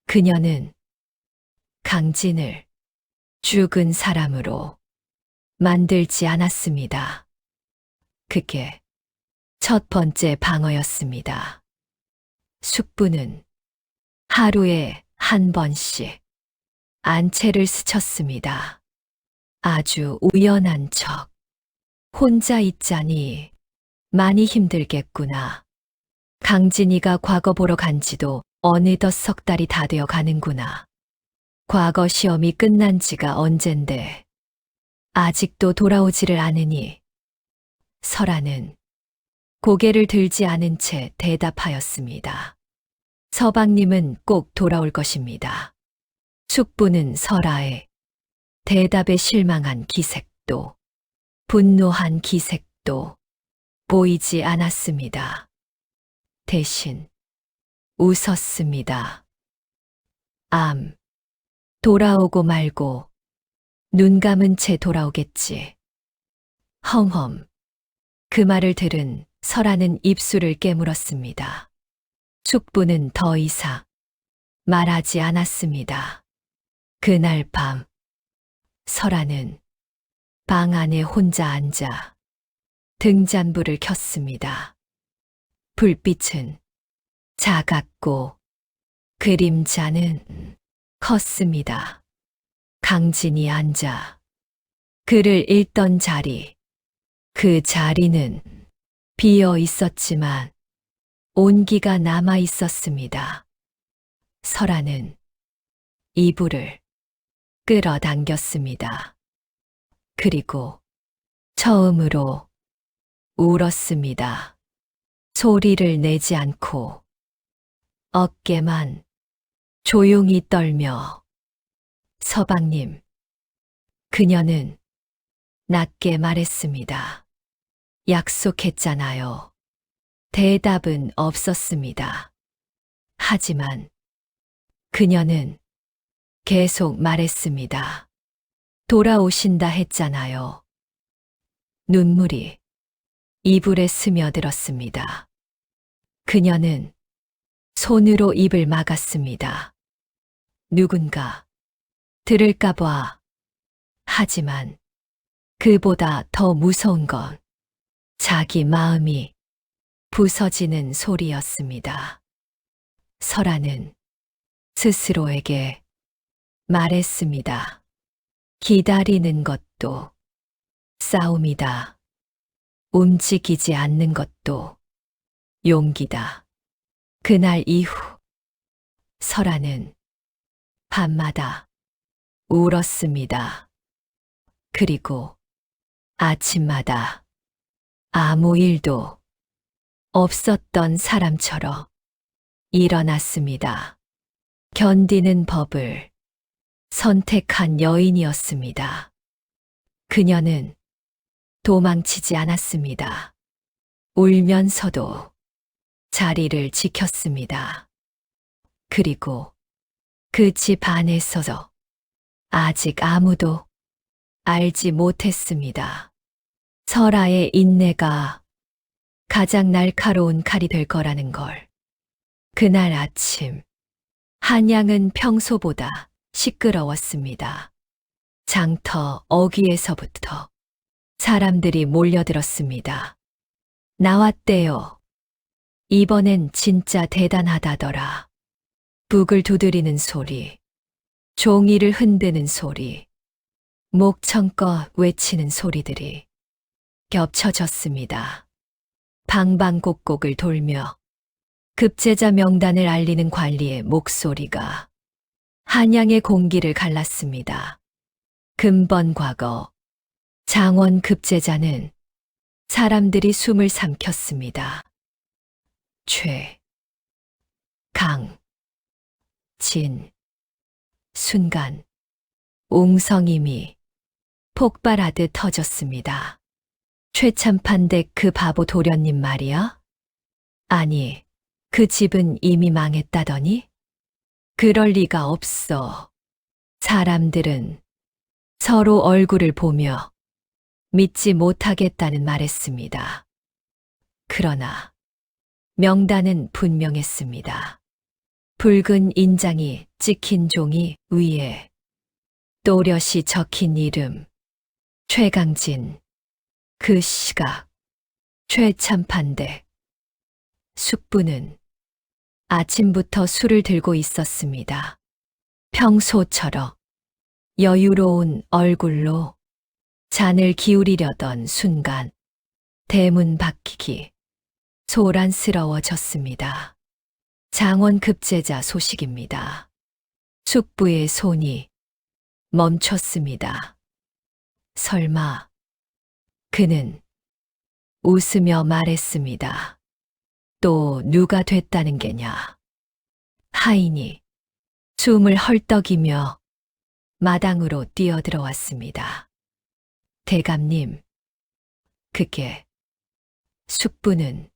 그녀는 강진을 죽은 사람으로 만들지 않았습니다. 그게 첫 번째 방어였습니다. 숙부는 하루에 한 번씩 안채를 스쳤습니다. 아주 우연한 척. 혼자 있자니 많이 힘들겠구나. 강진이가 과거 보러 간 지도 어느덧 석 달이 다 되어 가는구나. 과거 시험이 끝난 지가 언젠데 아직도 돌아오지를 않으니. 설아는 고개를 들지 않은 채 대답하였습니다. 서방님은 꼭 돌아올 것입니다. 숙부는 설아의 대답에 실망한 기색도 분노한 기색도 보이지 않았습니다. 대신 웃었습니다. 돌아오고 말고 눈 감은 채 돌아오겠지. 헝험. 그 말을 들은 설아는 입술을 깨물었습니다. 숙부는 더 이상 말하지 않았습니다. 그날 밤, 설아는 방 안에 혼자 앉아 등잔불을 켰습니다. 불빛은 작았고 그림자는 컸습니다. 강진이 앉아 글을 읽던 자리, 그 자리는 비어 있었지만 온기가 남아 있었습니다. 설아는 이불을 끌어당겼습니다. 그리고 처음으로 울었습니다. 소리를 내지 않고 어깨만 조용히 떨며. 서방님, 그녀는 낮게 말했습니다. 약속했잖아요. 대답은 없었습니다. 하지만 그녀는 계속 말했습니다. 돌아오신다 했잖아요. 눈물이 이불에 스며들었습니다. 그녀는 손으로 입을 막았습니다. 누군가 들을까봐. 하지만 그보다 더 무서운 건 자기 마음이 부서지는 소리였습니다. 설아는 스스로에게 말했습니다. 기다리는 것도 싸움이다. 움직이지 않는 것도 용기다. 그날 이후 설아는 밤마다 울었습니다. 그리고 아침마다 아무 일도 없었던 사람처럼 일어났습니다. 견디는 법을 선택한 여인이었습니다. 그녀는 도망치지 않았습니다. 울면서도 자리를 지켰습니다. 그리고 그 집 안에서 아직 아무도 알지 못했습니다. 설아의 인내가 가장 날카로운 칼이 될 거라는 걸. 그날 아침, 한양은 평소보다 시끄러웠습니다. 장터 어귀에서부터 사람들이 몰려들었습니다. 나왔대요. 이번엔 진짜 대단하다더라. 북을 두드리는 소리, 종이를 흔드는 소리, 목청껏 외치는 소리들이 겹쳐졌습니다. 방방곡곡을 돌며 급제자 명단을 알리는 관리의 목소리가 한양의 공기를 갈랐습니다. 근본 과거, 장원 급제자는 사람들이 숨을 삼켰습니다. 순간 웅성임이 폭발하듯 터졌습니다. 최참판댁 그 바보 도련님 말이야? 아니, 그 집은 이미 망했다더니? 그럴 리가 없어. 사람들은 서로 얼굴을 보며 믿지 못하겠다는 말했습니다. 그러나 명단은 분명했습니다. 붉은 인장이 찍힌 종이 위에 또렷이 적힌 이름, 최강진, 그 시각, 최참판댁. 숙부는 아침부터 술을 들고 있었습니다. 평소처럼 여유로운 얼굴로 잔을 기울이려던 순간 대문 박히기 소란스러워졌습니다. 장원 급제자 소식입니다. 숙부의 손이 멈췄습니다. 설마 그는 웃으며 말했습니다. 또 누가 됐다는 게냐. 하인이 숨을 헐떡이며 마당으로 뛰어들어왔습니다. 대감님, 그게 숙부는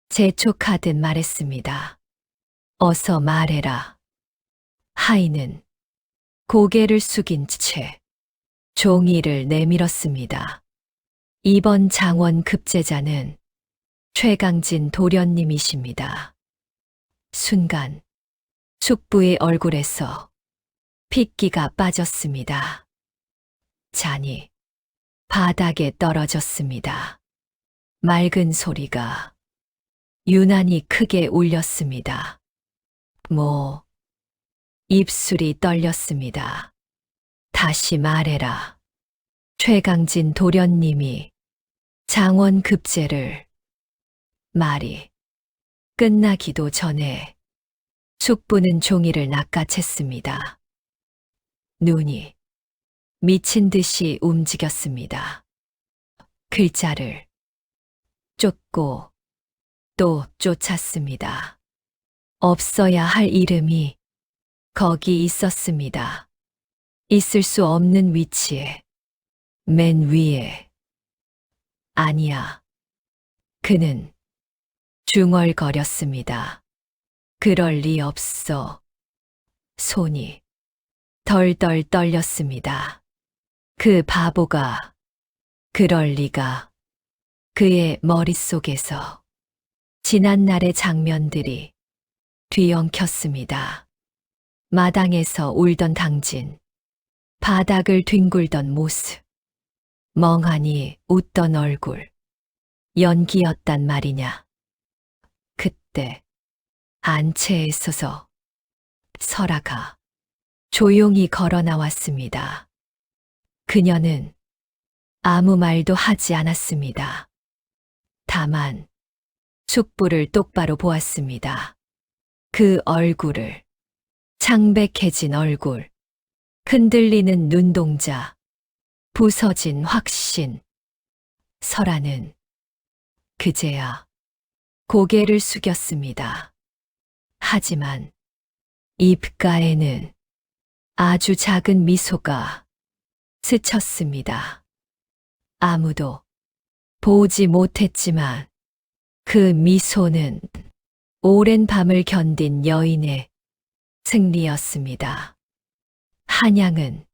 재촉하듯 말했습니다. 어서 말해라. 하인은 고개를 숙인 채 종이를 내밀었습니다. 이번 장원 급제자는 최강진 도련님이십니다. 순간 숙부의 얼굴에서 핏기가 빠졌습니다. 잔이 바닥에 떨어졌습니다. 맑은 소리가 유난히 크게 울렸습니다. 입술이 떨렸습니다. 다시 말해라. 최강진 도련님이 장원 급제를. 말이 끝나기도 전에 숙부는 종이를 낚아챘습니다. 눈이 미친 듯이 움직였습니다. 글자를 쫓고 또 쫓았습니다. 없어야 할 이름이 거기 있었습니다. 있을 수 없는 위치에, 맨 위에. 아니야. 그는 중얼거렸습니다. 그럴 리 없어. 손이 덜덜 떨렸습니다. 그 바보가 그럴 리가. 그의 머릿속에서 지난날의 장면들이 뒤엉켰습니다. 마당에서 울던 당진, 바닥을 뒹굴던 모습, 멍하니 웃던 얼굴, 연기였단 말이냐. 그때 안채에 서서 설아가 조용히 걸어 나왔습니다. 그녀는 아무 말도 하지 않았습니다. 다만 숙부를 똑바로 보았습니다. 그 얼굴을, 창백해진 얼굴, 흔들리는 눈동자, 부서진 확신. 설아는 그제야 고개를 숙였습니다. 하지만 입가에는 아주 작은 미소가 스쳤습니다. 아무도 보지 못했지만 그 미소는 오랜 밤을 견딘 여인의 승리였습니다. 한양은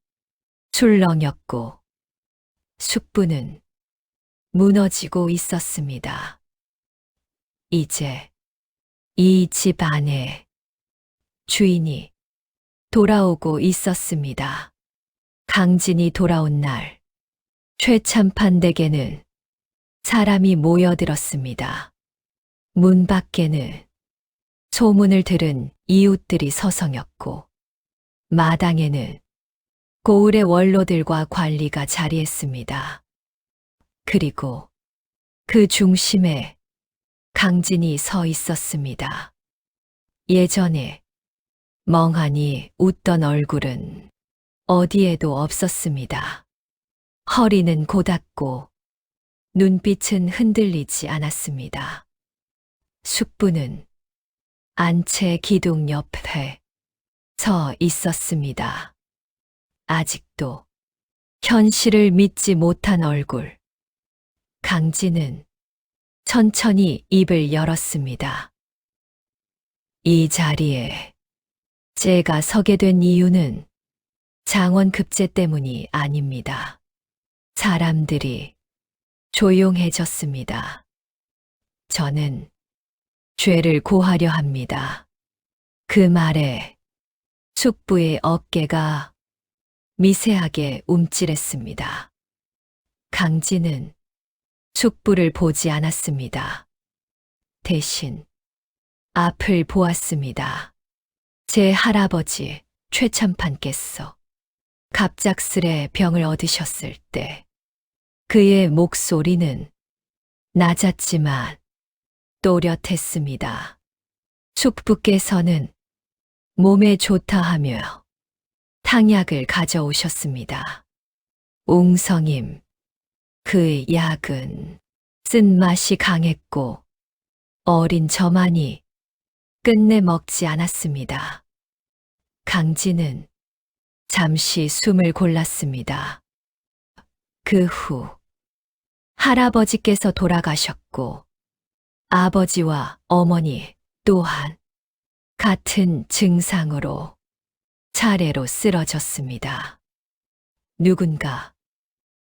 출렁였고 숙부는 무너지고 있었습니다. 이제 이 집 안에 주인이 돌아오고 있었습니다. 강진이 돌아온 날, 최참판 댁에는 사람이 모여들었습니다. 문 밖에는 소문을 들은 이웃들이 서성였고, 마당에는 고을의 원로들과 관리가 자리했습니다. 그리고 그 중심에 강진이 서 있었습니다. 예전에 멍하니 웃던 얼굴은 어디에도 없었습니다. 허리는 곧았고 눈빛은 흔들리지 않았습니다. 숙부는 안채 기둥 옆에 서 있었습니다. 아직도 현실을 믿지 못한 얼굴. 강진은 천천히 입을 열었습니다. 이 자리에 제가 서게 된 이유는 장원 급제 때문이 아닙니다. 사람들이 조용해졌습니다. 저는 죄를 고하려 합니다. 그 말에 숙부의 어깨가 미세하게 움찔했습니다. 강진은 숙부를 보지 않았습니다. 대신 앞을 보았습니다. 제 할아버지 최참판께서 갑작스레 병을 얻으셨을 때 그의 목소리는 낮았지만 또렷했습니다. 숙부께서는 몸에 좋다 하며 탕약을 가져오셨습니다. 웅성임, 그 약은 쓴맛이 강했고 어린 저만이 끝내 먹지 않았습니다. 강진은 잠시 숨을 골랐습니다. 그 후 할아버지께서 돌아가셨고 아버지와 어머니 또한 같은 증상으로 차례로 쓰러졌습니다. 누군가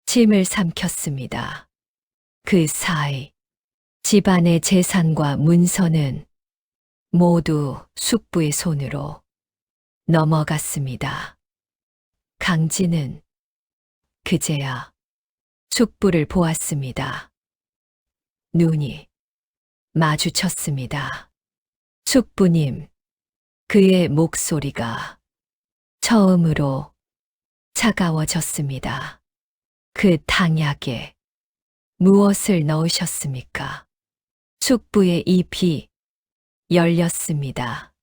침을 삼켰습니다. 그 사이 집안의 재산과 문서는 모두 숙부의 손으로 넘어갔습니다. 강진은 그제야 숙부를 보았습니다. 눈이 마주쳤습니다. 숙부님, 그의 목소리가 처음으로 차가워졌습니다. 그 탕약에 무엇을 넣으셨습니까? 숙부의 입이 열렸습니다.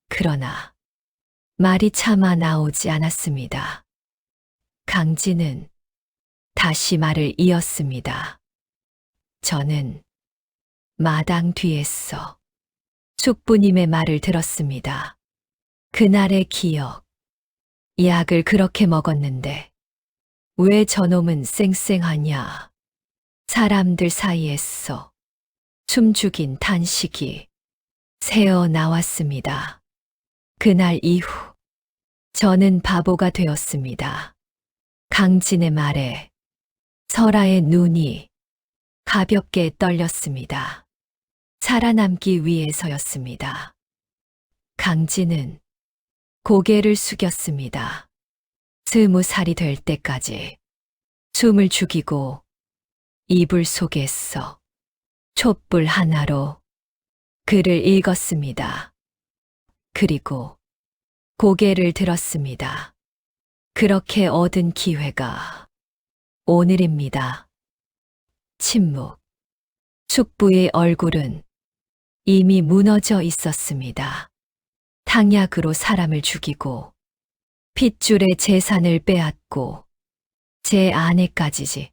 그러나 말이 차마 나오지 않았습니다. 강진은 다시 말을 이었습니다. 저는 마당 뒤에서 숙부님의 말을 들었습니다. 그날의 기억, 약을 그렇게 먹었는데 왜 저놈은 쌩쌩하냐. 사람들 사이에서 숨죽인 탄식이 새어 나왔습니다. 그날 이후 저는 바보가 되었습니다. 강진의 말에 설아의 눈이 가볍게 떨렸습니다. 살아남기 위해서였습니다. 강진은 고개를 숙였습니다. 20살이 될 때까지 숨을 죽이고 이불 속에서 촛불 하나로 글을 읽었습니다. 그리고 고개를 들었습니다. 그렇게 얻은 기회가 오늘입니다. 침묵. 숙부의 얼굴은 이미 무너져 있었습니다. 탕약으로 사람을 죽이고 핏줄의 재산을 빼앗고 제 아내까지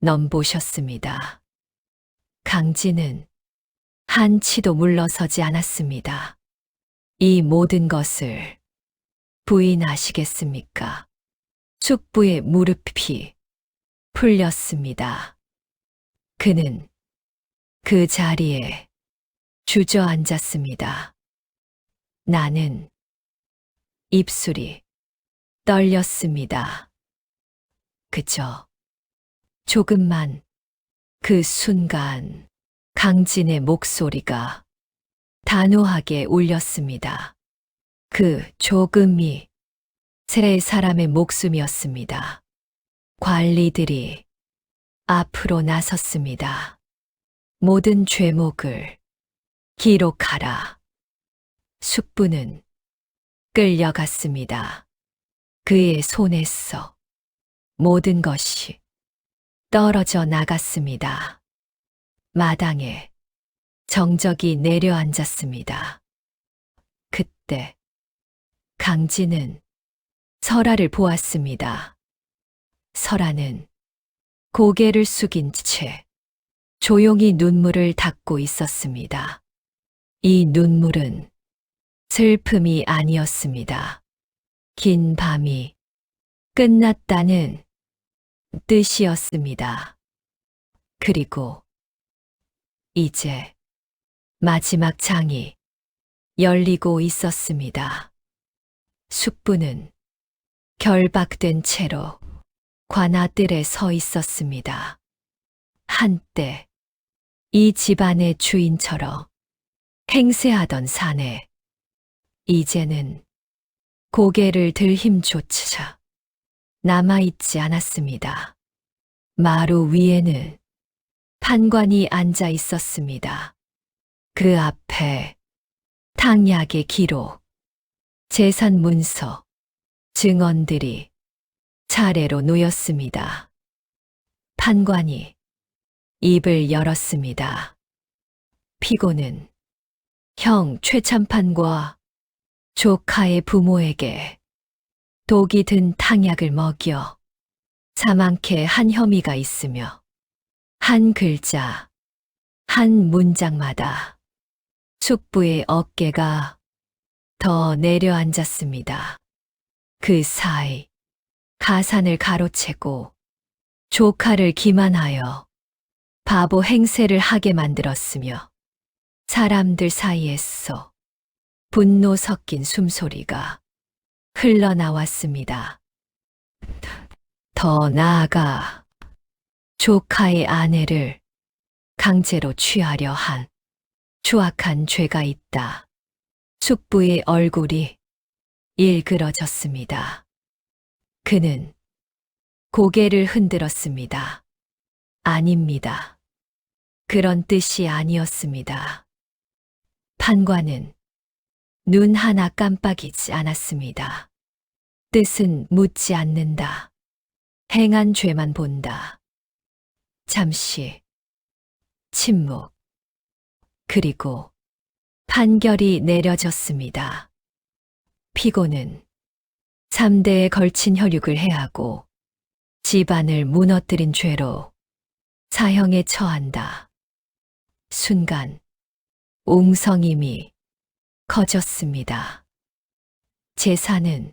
넘보셨습니다. 강진은 한치도 물러서지 않았습니다. 이 모든 것을 부인하시겠습니까? 숙부의 무릎이 풀렸습니다. 그는 그 자리에 주저앉았습니다. 나는 입술이 떨렸습니다. 그저 조금만 그 순간 강진의 목소리가 단호하게 울렸습니다. 그 조금이 세 사람의 목숨이었습니다. 관리들이 앞으로 나섰습니다. 모든 죄목을 기록하라. 숙부는 끌려갔습니다. 그의 손에서 모든 것이 떨어져 나갔습니다. 마당에 정적이 내려앉았습니다. 그때 강진은 설아를 보았습니다. 설아는 고개를 숙인 채 조용히 눈물을 닦고 있었습니다. 이 눈물은 슬픔이 아니었습니다. 긴 밤이 끝났다는 뜻이었습니다. 그리고 이제 마지막 장이 열리고 있었습니다. 숙부는 결박된 채로 관아뜰에 서 있었습니다. 한때 이 집안의 주인처럼 행세하던 사내, 이제는 고개를 들 힘조차 남아있지 않았습니다. 마루 위에는 판관이 앉아 있었습니다. 그 앞에 탕약의 기록, 재산 문서, 증언들이 차례로 놓였습니다. 판관이 입을 열었습니다. 피고는 형 최참판과 조카의 부모에게 독이 든 탕약을 먹여 사망케 한 혐의가 있으며 한 글자, 한 문장마다 숙부의 어깨가 더 내려앉았습니다. 그 사이 가산을 가로채고 조카를 기만하여 바보 행세를 하게 만들었으며 사람들 사이에서 분노 섞인 숨소리가 흘러나왔습니다. 더 나아가 조카의 아내를 강제로 취하려 한 추악한 죄가 있다. 숙부의 얼굴이 일그러졌습니다. 그는 고개를 흔들었습니다. 아닙니다. 그런 뜻이 아니었습니다. 판관은 눈 하나 깜빡이지 않았습니다. 뜻은 묻지 않는다. 행한 죄만 본다. 잠시 침묵. 그리고 판결이 내려졌습니다. 피고는 3대에 걸친 혈육을 해하고 집안을 무너뜨린 죄로 사형에 처한다. 순간 웅성임이 커졌습니다. 재산은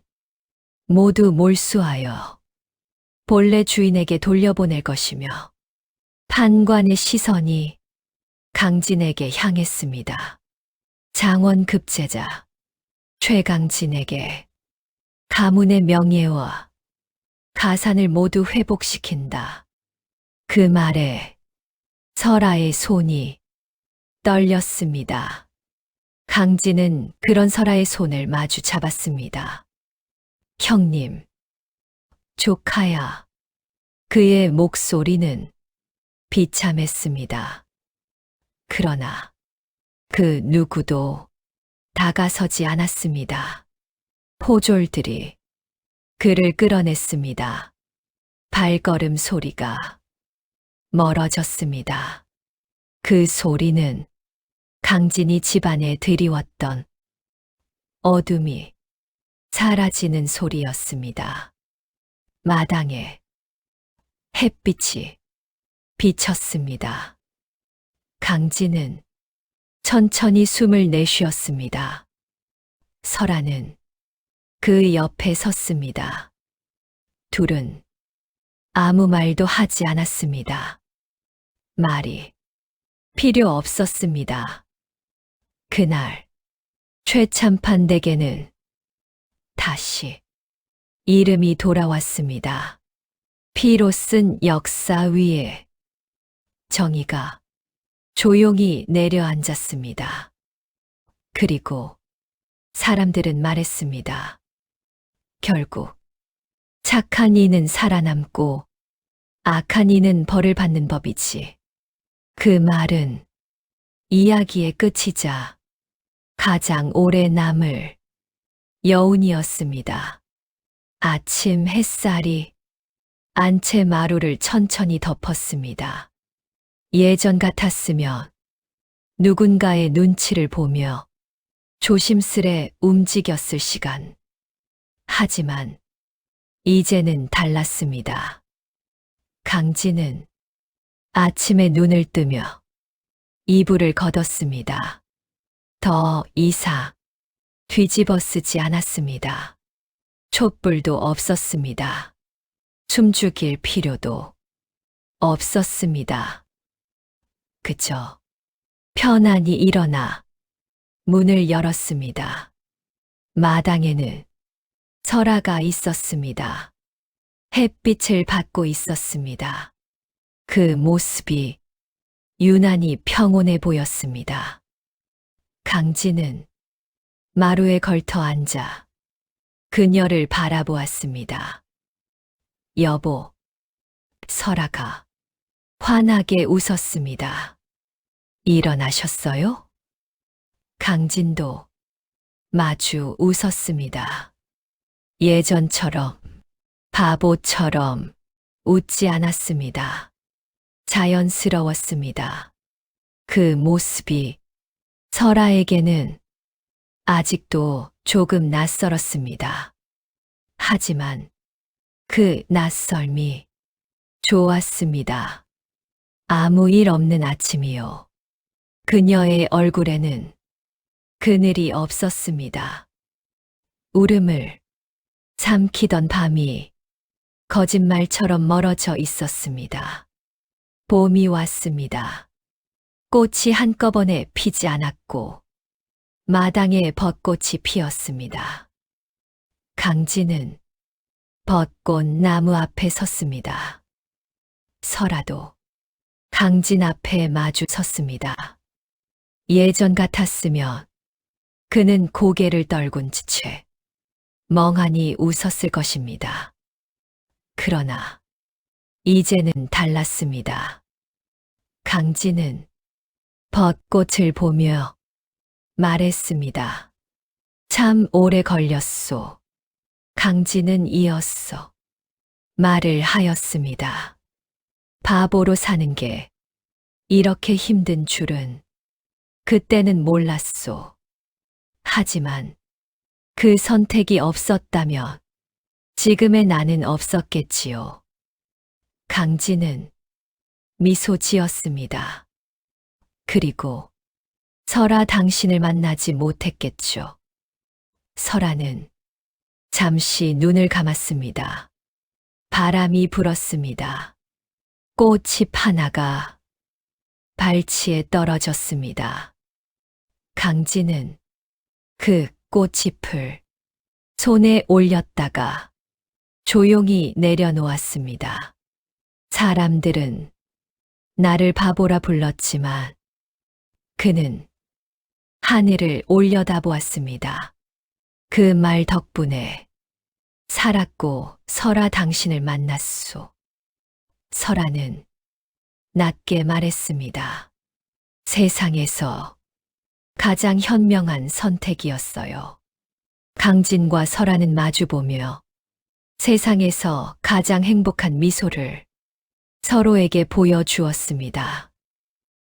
모두 몰수하여 본래 주인에게 돌려보낼 것이며 판관의 시선이 강진에게 향했습니다. 장원 급제자 최강진에게 가문의 명예와 가산을 모두 회복시킨다. 그 말에 설아의 손이 떨렸습니다. 강진은 그런 설아의 손을 마주 잡았습니다. 형님, 조카야. 그의 목소리는 비참했습니다. 그러나 그 누구도 다가서지 않았습니다. 포졸들이 그를 끌어냈습니다. 발걸음 소리가 멀어졌습니다. 그 소리는 강진이 집안에 드리웠던 어둠이 사라지는 소리였습니다. 마당에 햇빛이 비쳤습니다. 강진은 천천히 숨을 내쉬었습니다. 설아는 그 옆에 섰습니다. 둘은 아무 말도 하지 않았습니다. 말이 필요 없었습니다. 그날 최참판 댁에는 다시 이름이 돌아왔습니다. 피로 쓴 역사 위에 정의가 조용히 내려앉았습니다. 그리고 사람들은 말했습니다. 결국 착한 이는 살아남고 악한 이는 벌을 받는 법이지. 그 말은 이야기의 끝이자 가장 오래 남을 여운이었습니다. 아침 햇살이 안채 마루를 천천히 덮었습니다. 예전 같았으면 누군가의 눈치를 보며 조심스레 움직였을 시간. 하지만 이제는 달랐습니다. 강진은 아침에 눈을 뜨며 이불을 걷었습니다. 더 이상 뒤집어 쓰지 않았습니다. 촛불도 없었습니다. 숨죽일 필요도 없었습니다. 그저 편안히 일어나 문을 열었습니다. 마당에는 설아가 있었습니다. 햇빛을 받고 있었습니다. 그 모습이 유난히 평온해 보였습니다. 강진은 마루에 걸터 앉아 그녀를 바라보았습니다. 여보, 설아가 환하게 웃었습니다. 일어나셨어요? 강진도 마주 웃었습니다. 예전처럼, 바보처럼 웃지 않았습니다. 자연스러웠습니다. 그 모습이 설아에게는 아직도 조금 낯설었습니다. 하지만 그 낯설미 좋았습니다. 아무 일 없는 아침이요. 그녀의 얼굴에는 그늘이 없었습니다. 울음을 삼키던 밤이 거짓말처럼 멀어져 있었습니다. 봄이 왔습니다. 꽃이 한꺼번에 피지 않았고 마당에 벚꽃이 피었습니다. 강진은 벚꽃 나무 앞에 섰습니다. 설아도 강진 앞에 마주 섰습니다. 예전 같았으면 그는 고개를 떨군 채 멍하니 웃었을 것입니다. 그러나 이제는 달랐습니다. 강진은 벚꽃을 보며 말했습니다. 참 오래 걸렸소. 강진은 이었어. 말을 하였습니다. 바보로 사는 게 이렇게 힘든 줄은 그때는 몰랐소. 하지만 그 선택이 없었다면 지금의 나는 없었겠지요. 강진은 미소 지었습니다. 그리고 설아 당신을 만나지 못했겠죠. 설아는 잠시 눈을 감았습니다. 바람이 불었습니다. 꽃잎 하나가 발치에 떨어졌습니다. 강진은 그 꽃잎을 손에 올렸다가 조용히 내려놓았습니다. 사람들은 나를 바보라 불렀지만 그는 하늘을 올려다보았습니다. 그 말 덕분에 살았고 설아 당신을 만났소. 설아는 낮게 말했습니다. 세상에서 가장 현명한 선택이었어요. 강진과 설아는 마주보며 세상에서 가장 행복한 미소를 서로에게 보여주었습니다.